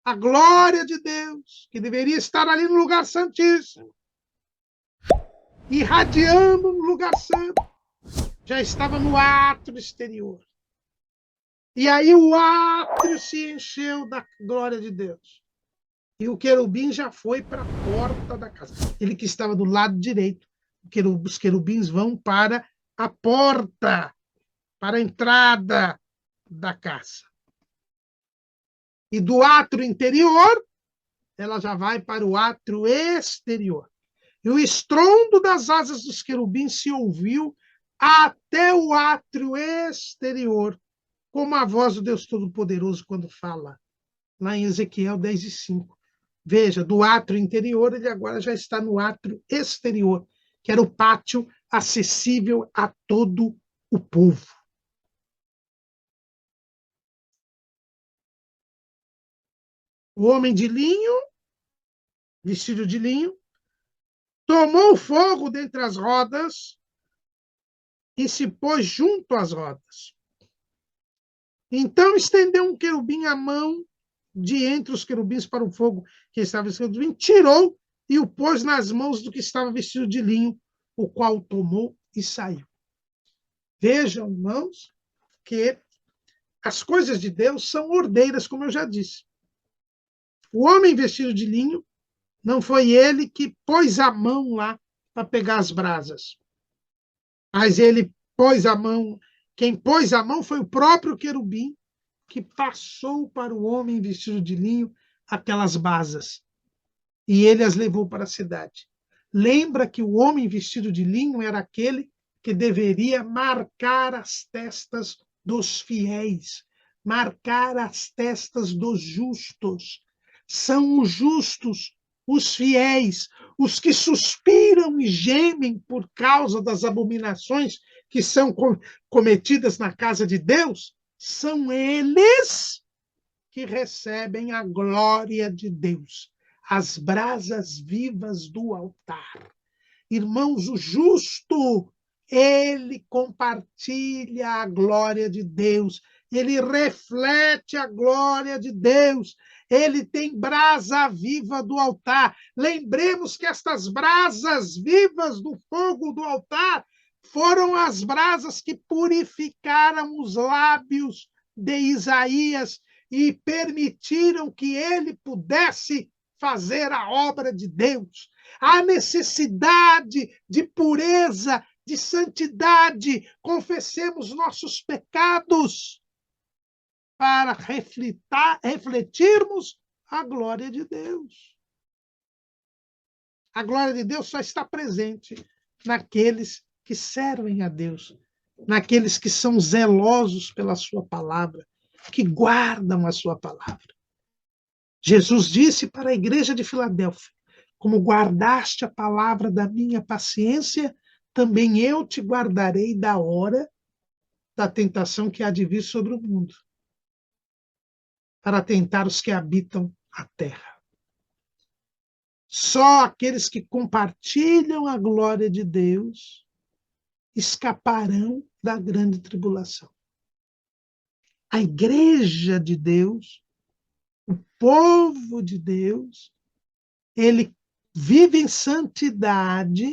A glória de Deus, que deveria estar ali no lugar santíssimo, irradiando no lugar santo, já estava no átrio exterior. E aí o átrio se encheu da glória de Deus. E o querubim já foi para a porta da casa. Ele que estava do lado direito. Os querubins vão para a porta, para a entrada da casa. E do átrio interior, ela já vai para o átrio exterior. E o estrondo das asas dos querubins se ouviu até o átrio exterior, como a voz do Deus Todo-Poderoso quando fala, lá em Ezequiel 10:5. Veja, do átrio interior, ele agora já está no átrio exterior, que era o pátio acessível a todo o povo. O homem de linho, vestido de linho, tomou fogo dentre as rodas e se pôs junto às rodas. Então estendeu um querubim a mão de entre os querubins para o fogo que estava escondido, tirou e o pôs nas mãos do que estava vestido de linho, o qual tomou e saiu. Vejam, irmãos, que as coisas de Deus são ordeiras, como eu já disse. O homem vestido de linho, não foi ele que pôs a mão lá para pegar as brasas, mas ele pôs a mão, quem pôs a mão foi o próprio querubim, que passou para o homem vestido de linho aquelas brasas, e ele as levou para a cidade. Lembra que o homem vestido de linho era aquele que deveria marcar as testas dos fiéis, marcar as testas dos justos. São os justos, os fiéis, os que suspiram e gemem por causa das abominações que são cometidas na casa de Deus, são eles que recebem a glória de Deus, as brasas vivas do altar. Irmãos, o justo, ele compartilha a glória de Deus, ele reflete a glória de Deus, ele tem brasa viva do altar. Lembremos que estas brasas vivas do fogo do altar foram as brasas que purificaram os lábios de Isaías e permitiram que ele pudesse fazer a obra de Deus. Há necessidade de pureza, de santidade. Confessemos nossos pecados para refletirmos a glória de Deus. A glória de Deus só está presente naqueles que servem a Deus, naqueles que são zelosos pela sua palavra, que guardam a sua palavra. Jesus disse para a igreja de Filadélfia: como guardaste a palavra da minha paciência, também eu te guardarei da hora da tentação que há de vir sobre o mundo, para tentar os que habitam a terra. Só aqueles que compartilham a glória de Deus escaparão da grande tribulação. A igreja de Deus, o povo de Deus, ele vive em santidade,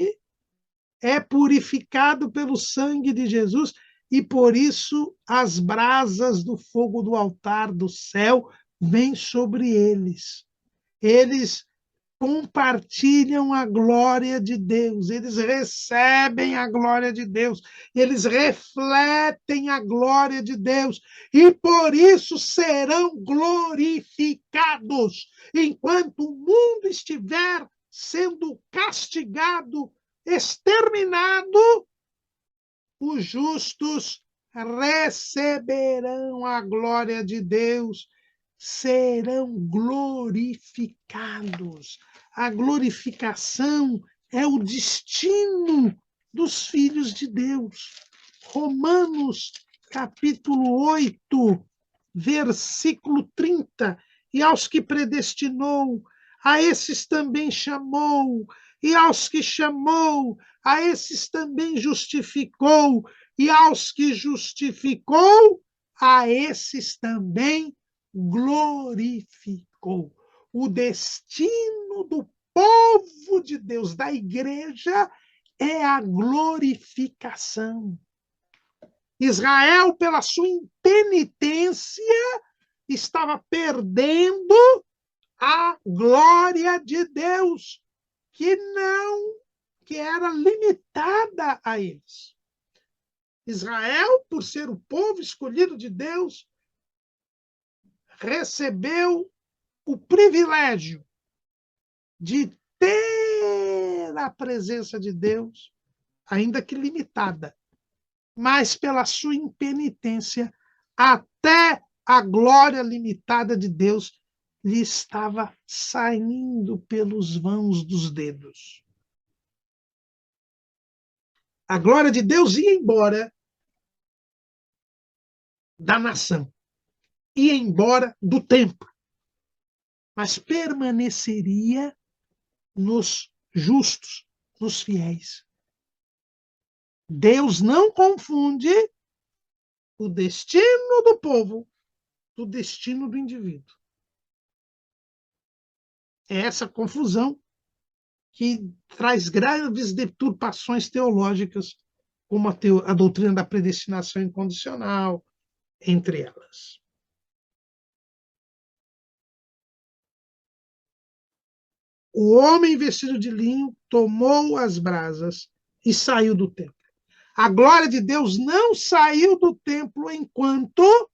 é purificado pelo sangue de Jesus, e por isso as brasas do fogo do altar do céu vêm sobre eles. Eles compartilham a glória de Deus, eles recebem a glória de Deus, eles refletem a glória de Deus, e por isso serão glorificados. Enquanto o mundo estiver sendo castigado, exterminado, os justos receberão a glória de Deus, serão glorificados. A glorificação é o destino dos filhos de Deus. Romanos, capítulo 8, versículo 30. E aos que predestinou, a esses também chamou, e aos que chamou, a esses também justificou, e aos que justificou, a esses também glorificou. O destino do povo de Deus, da igreja, é a glorificação. Israel, pela sua impenitência, estava perdendo a glória de Deus, que era limitada a eles. Israel, por ser o povo escolhido de Deus, recebeu o privilégio de ter a presença de Deus, ainda que limitada, mas pela sua impenitência, até a glória limitada de Deus lhe estava saindo pelos vãos dos dedos. A glória de Deus ia embora da nação, ia embora do templo, mas permaneceria nos justos, nos fiéis. Deus não confunde o destino do povo do destino do indivíduo. É essa confusão que traz graves deturpações teológicas, como a doutrina da predestinação incondicional, entre elas. O homem vestido de linho tomou as brasas e saiu do templo. A glória de Deus não saiu do templo enquanto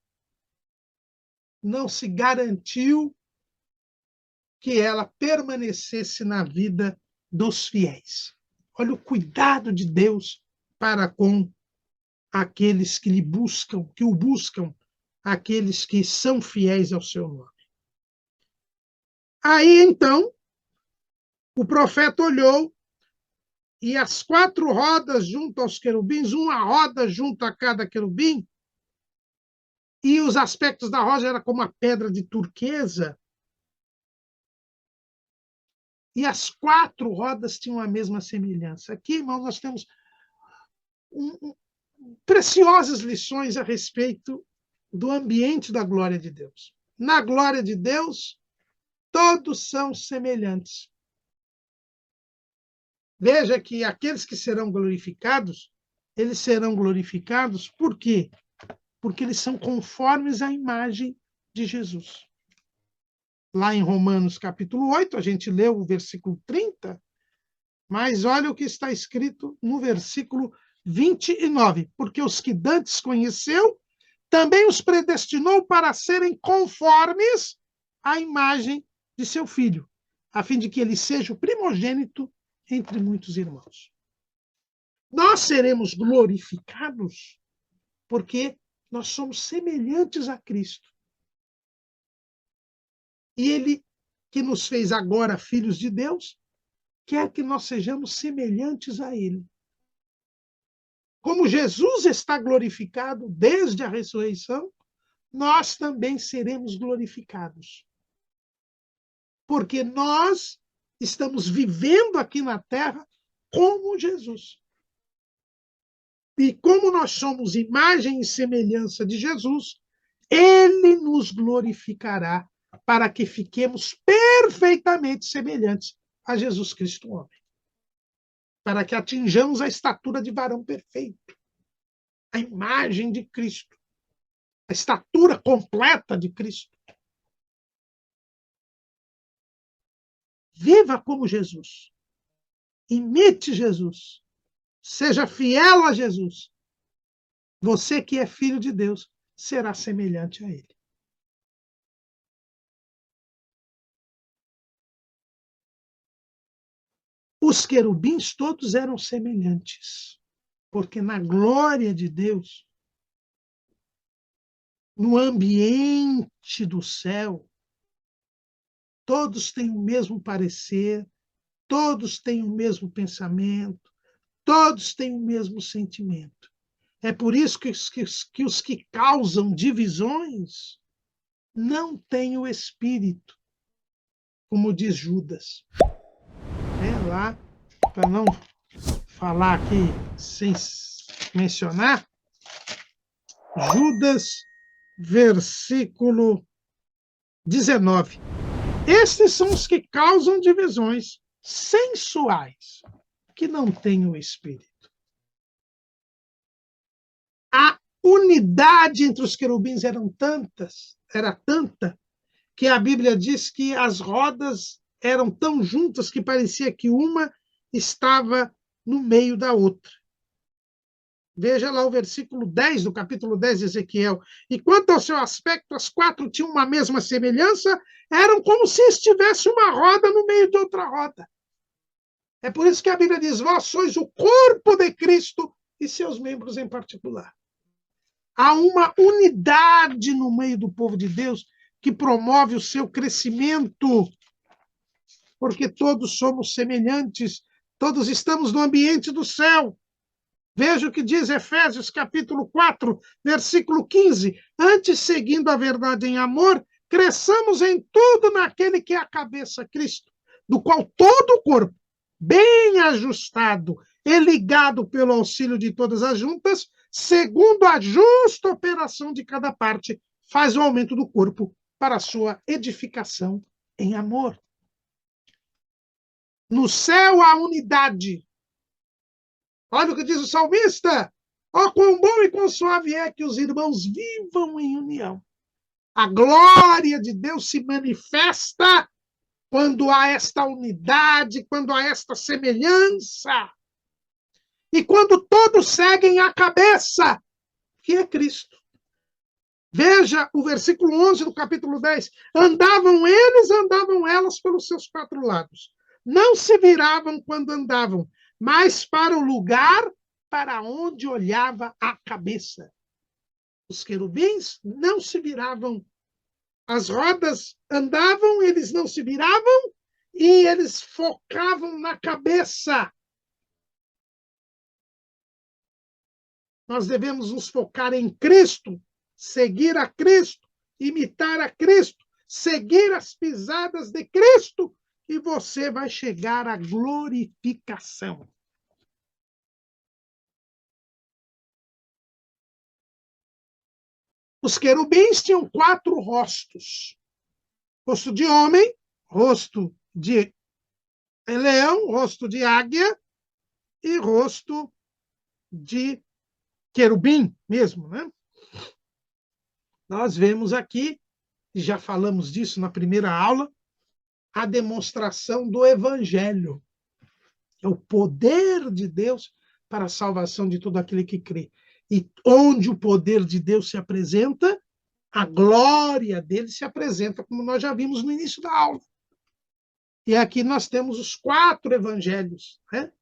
não se garantiu que ela permanecesse na vida dos fiéis. Olha o cuidado de Deus para com aqueles que lhe buscam, que o buscam, aqueles que são fiéis ao seu nome. Aí, então, o profeta olhou e as 4 rodas junto aos querubins, uma roda junto a cada querubim, e os aspectos da roda eram como a pedra de turquesa, e as 4 rodas tinham a mesma semelhança. Aqui, irmãos, nós temos preciosas lições a respeito do ambiente da glória de Deus. Na glória de Deus, todos são semelhantes. Veja que aqueles que serão glorificados, eles serão glorificados por quê? Porque eles são conformes à imagem de Jesus. Lá em Romanos capítulo 8, a gente leu o versículo 30, mas olha o que está escrito no versículo 29. Porque os que dantes conheceu, também os predestinou para serem conformes à imagem de seu filho, a fim de que ele seja o primogênito entre muitos irmãos. Nós seremos glorificados porque nós somos semelhantes a Cristo. E ele, que nos fez agora filhos de Deus, quer que nós sejamos semelhantes a ele. Como Jesus está glorificado desde a ressurreição, nós também seremos glorificados. Porque nós estamos vivendo aqui na terra como Jesus. E como nós somos imagem e semelhança de Jesus, ele nos glorificará para que fiquemos perfeitamente semelhantes a Jesus Cristo, homem. Para que atinjamos a estatura de varão perfeito, a imagem de Cristo, a estatura completa de Cristo. Viva como Jesus. Imite Jesus. Seja fiel a Jesus. Você que é filho de Deus será semelhante a ele. Os querubins todos eram semelhantes, porque na glória de Deus, no ambiente do céu, todos têm o mesmo parecer, todos têm o mesmo pensamento, todos têm o mesmo sentimento. É por isso que os que causam divisões não têm o Espírito, como diz Judas. Lá, para não falar aqui sem mencionar, Judas, versículo 19. Estes são os que causam divisões sensuais, que não têm o Espírito. A unidade entre os querubins era tanta, que a Bíblia diz que as rodas eram tão juntas que parecia que uma estava no meio da outra. Veja lá o versículo 10 do capítulo 10 de Ezequiel. E quanto ao seu aspecto, as quatro tinham uma mesma semelhança, eram como se estivesse uma roda no meio de outra roda. É por isso que a Bíblia diz: vós sois o corpo de Cristo e seus membros em particular. Há uma unidade no meio do povo de Deus que promove o seu crescimento, porque todos somos semelhantes, todos estamos no ambiente do céu. Veja o que diz Efésios capítulo 4, versículo 15. Antes, seguindo a verdade em amor, cresçamos em tudo naquele que é a cabeça, Cristo, do qual todo o corpo, bem ajustado e ligado pelo auxílio de todas as juntas, segundo a justa operação de cada parte, faz o aumento do corpo para a sua edificação em amor. No céu há unidade. Olha o que diz o salmista. Ó, quão bom e quão suave é que os irmãos vivam em união. A glória de Deus se manifesta quando há esta unidade, quando há esta semelhança. E quando todos seguem a cabeça, que é Cristo. Veja o versículo 11 do capítulo 10. Andavam elas pelos seus quatro lados. Não se viravam quando andavam, mas para o lugar para onde olhava a cabeça. Os querubins não se viravam. As rodas andavam, eles não se viravam e eles focavam na cabeça. Nós devemos nos focar em Cristo, seguir a Cristo, imitar a Cristo, seguir as pisadas de Cristo, e você vai chegar à glorificação. Os querubins tinham 4 rostos: rosto de homem, rosto de leão, rosto de águia e rosto de querubim mesmo, né? Nós vemos aqui, e já falamos disso na primeira aula, a demonstração do Evangelho. É o poder de Deus para a salvação de todo aquele que crê. E onde o poder de Deus se apresenta, a glória dele se apresenta, como nós já vimos no início da aula. E aqui nós temos os 4 evangelhos, né?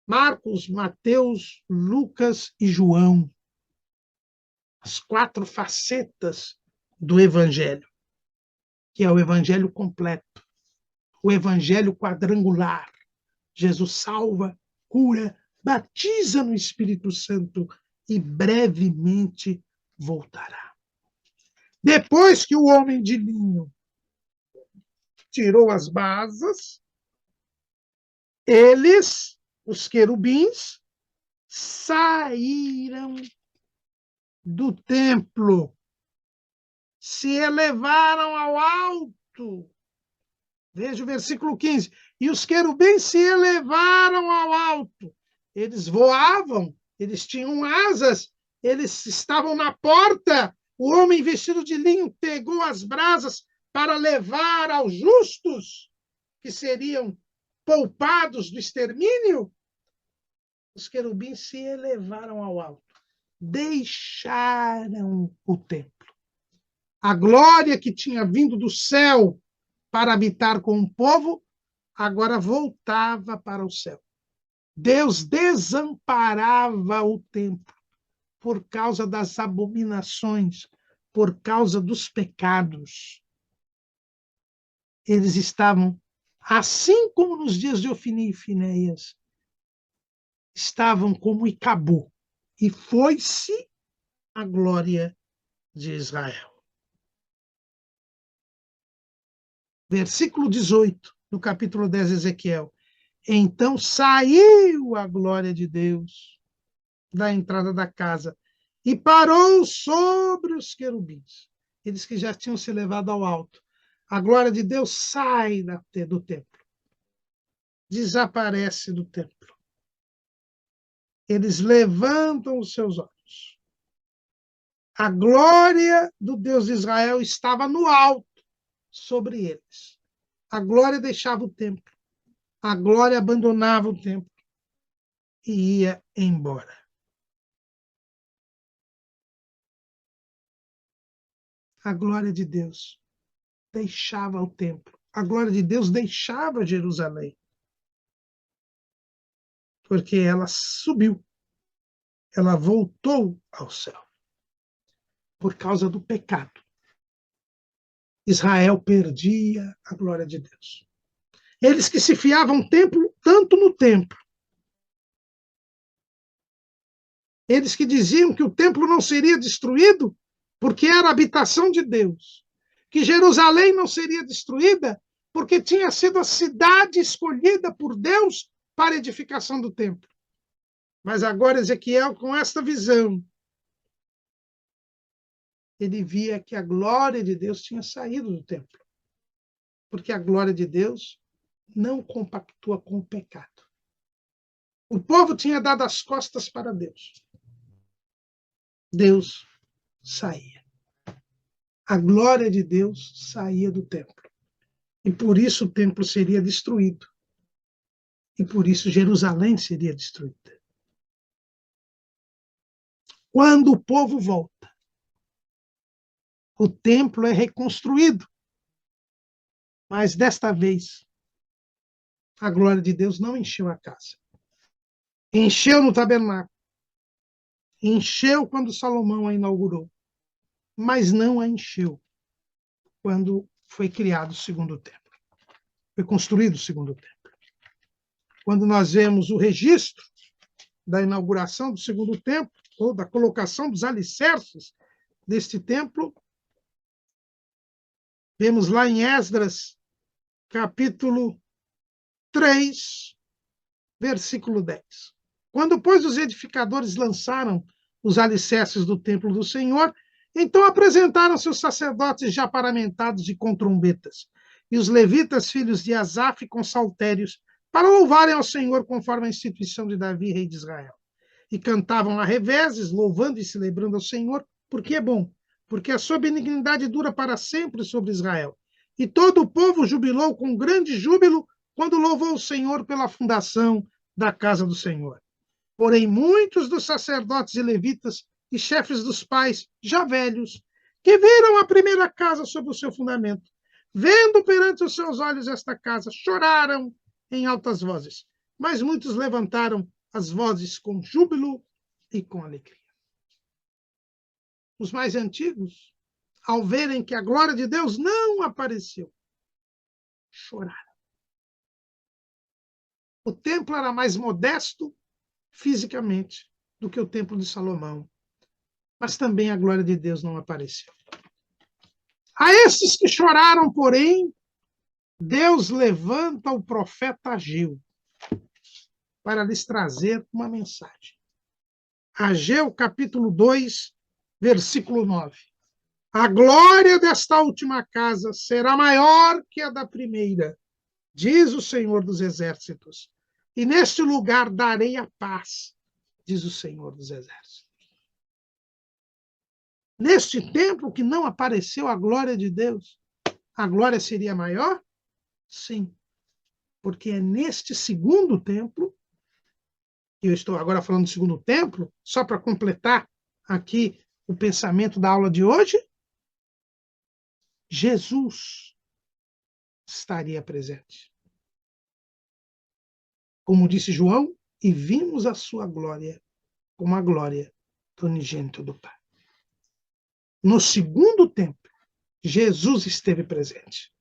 Marcos, Mateus, Lucas e João. As 4 facetas do evangelho, que é o evangelho completo, o evangelho quadrangular. Jesus salva, cura, batiza no Espírito Santo e brevemente voltará. Depois que o homem de linho tirou as basas, eles, os querubins, saíram do templo, se elevaram ao alto. Veja o versículo 15. E os querubins se elevaram ao alto. Eles voavam, eles tinham asas, eles estavam na porta. O homem vestido de linho pegou as brasas para levar aos justos, que seriam poupados do extermínio. Os querubins se elevaram ao alto, deixaram o templo. A glória que tinha vindo do céu para habitar com o povo, agora voltava para o céu. Deus desamparava o templo por causa das abominações, por causa dos pecados. Eles estavam assim como nos dias de Ofni e Finéias, estavam como Icabu, e foi-se a glória de Israel. Versículo 18, do capítulo 10 de Ezequiel. Então saiu a glória de Deus da entrada da casa e parou sobre os querubins, eles que já tinham se levado ao alto. A glória de Deus sai do templo, desaparece do templo. Eles levantam os seus olhos. A glória do Deus de Israel estava no alto sobre eles. A glória deixava o templo. A glória abandonava o templo e ia embora. A glória de Deus deixava o templo. A glória de Deus deixava Jerusalém. Porque ela subiu. Ela voltou ao céu. Por causa do pecado. Israel perdia a glória de Deus. Eles que se fiavam tanto no templo. Eles que diziam que o templo não seria destruído porque era a habitação de Deus. Que Jerusalém não seria destruída porque tinha sido a cidade escolhida por Deus para a edificação do templo. Mas agora Ezequiel, com esta visão, ele via que a glória de Deus tinha saído do templo. Porque a glória de Deus não compactua com o pecado. O povo tinha dado as costas para Deus. Deus saía. A glória de Deus saía do templo. E por isso o templo seria destruído. E por isso Jerusalém seria destruída. Quando o povo volta, o templo é reconstruído. Mas desta vez, a glória de Deus não encheu a casa. Encheu no tabernáculo. Encheu quando Salomão a inaugurou. Mas não a encheu quando foi criado o segundo templo. Foi construído o segundo templo. Quando nós vemos o registro da inauguração do segundo templo, ou da colocação dos alicerces deste templo, vemos lá em Esdras, capítulo 3, versículo 10. Quando, pois, os edificadores lançaram os alicerces do templo do Senhor, então apresentaram-se os sacerdotes já paramentados e com trombetas, e os levitas, filhos de Asaf, com saltérios, para louvarem ao Senhor conforme a instituição de Davi, rei de Israel. E cantavam a reveses, louvando e celebrando ao Senhor, porque é bom, porque a sua benignidade dura para sempre sobre Israel. E todo o povo jubilou com grande júbilo quando louvou o Senhor pela fundação da casa do Senhor. Porém, muitos dos sacerdotes e levitas e chefes dos pais, já velhos, que viram a primeira casa sob o seu fundamento, vendo perante os seus olhos esta casa, choraram em altas vozes. Mas muitos levantaram as vozes com júbilo e com alegria. Os mais antigos, ao verem que a glória de Deus não apareceu, choraram. O templo era mais modesto fisicamente do que o templo de Salomão, mas também a glória de Deus não apareceu. A esses que choraram, porém, Deus levanta o profeta Ageu para lhes trazer uma mensagem. Ageu, capítulo 2, versículo 9. A glória desta última casa será maior que a da primeira, diz o Senhor dos Exércitos. E neste lugar darei a paz, diz o Senhor dos Exércitos. Neste templo que não apareceu a glória de Deus, a glória seria maior? Sim, porque é neste segundo templo, eu estou agora falando do segundo templo, só para completar aqui o pensamento da aula de hoje, Jesus estaria presente. Como disse João, e vimos a sua glória como a glória do unigênito do Pai. No segundo templo, Jesus esteve presente.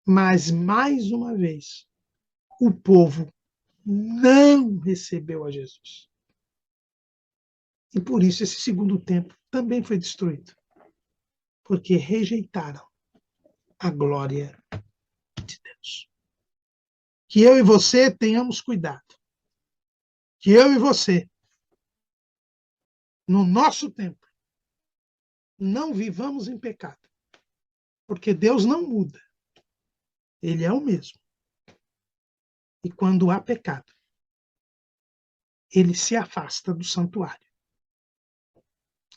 Mas, mais uma vez, o povo não recebeu a Jesus. E por isso esse segundo templo também foi destruído. Porque rejeitaram a glória de Deus. Que eu e você tenhamos cuidado. Que eu e você, no nosso tempo, não vivamos em pecado. Porque Deus não muda. Ele é o mesmo. E quando há pecado, ele se afasta do santuário.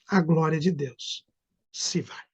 A glória de Deus se vai.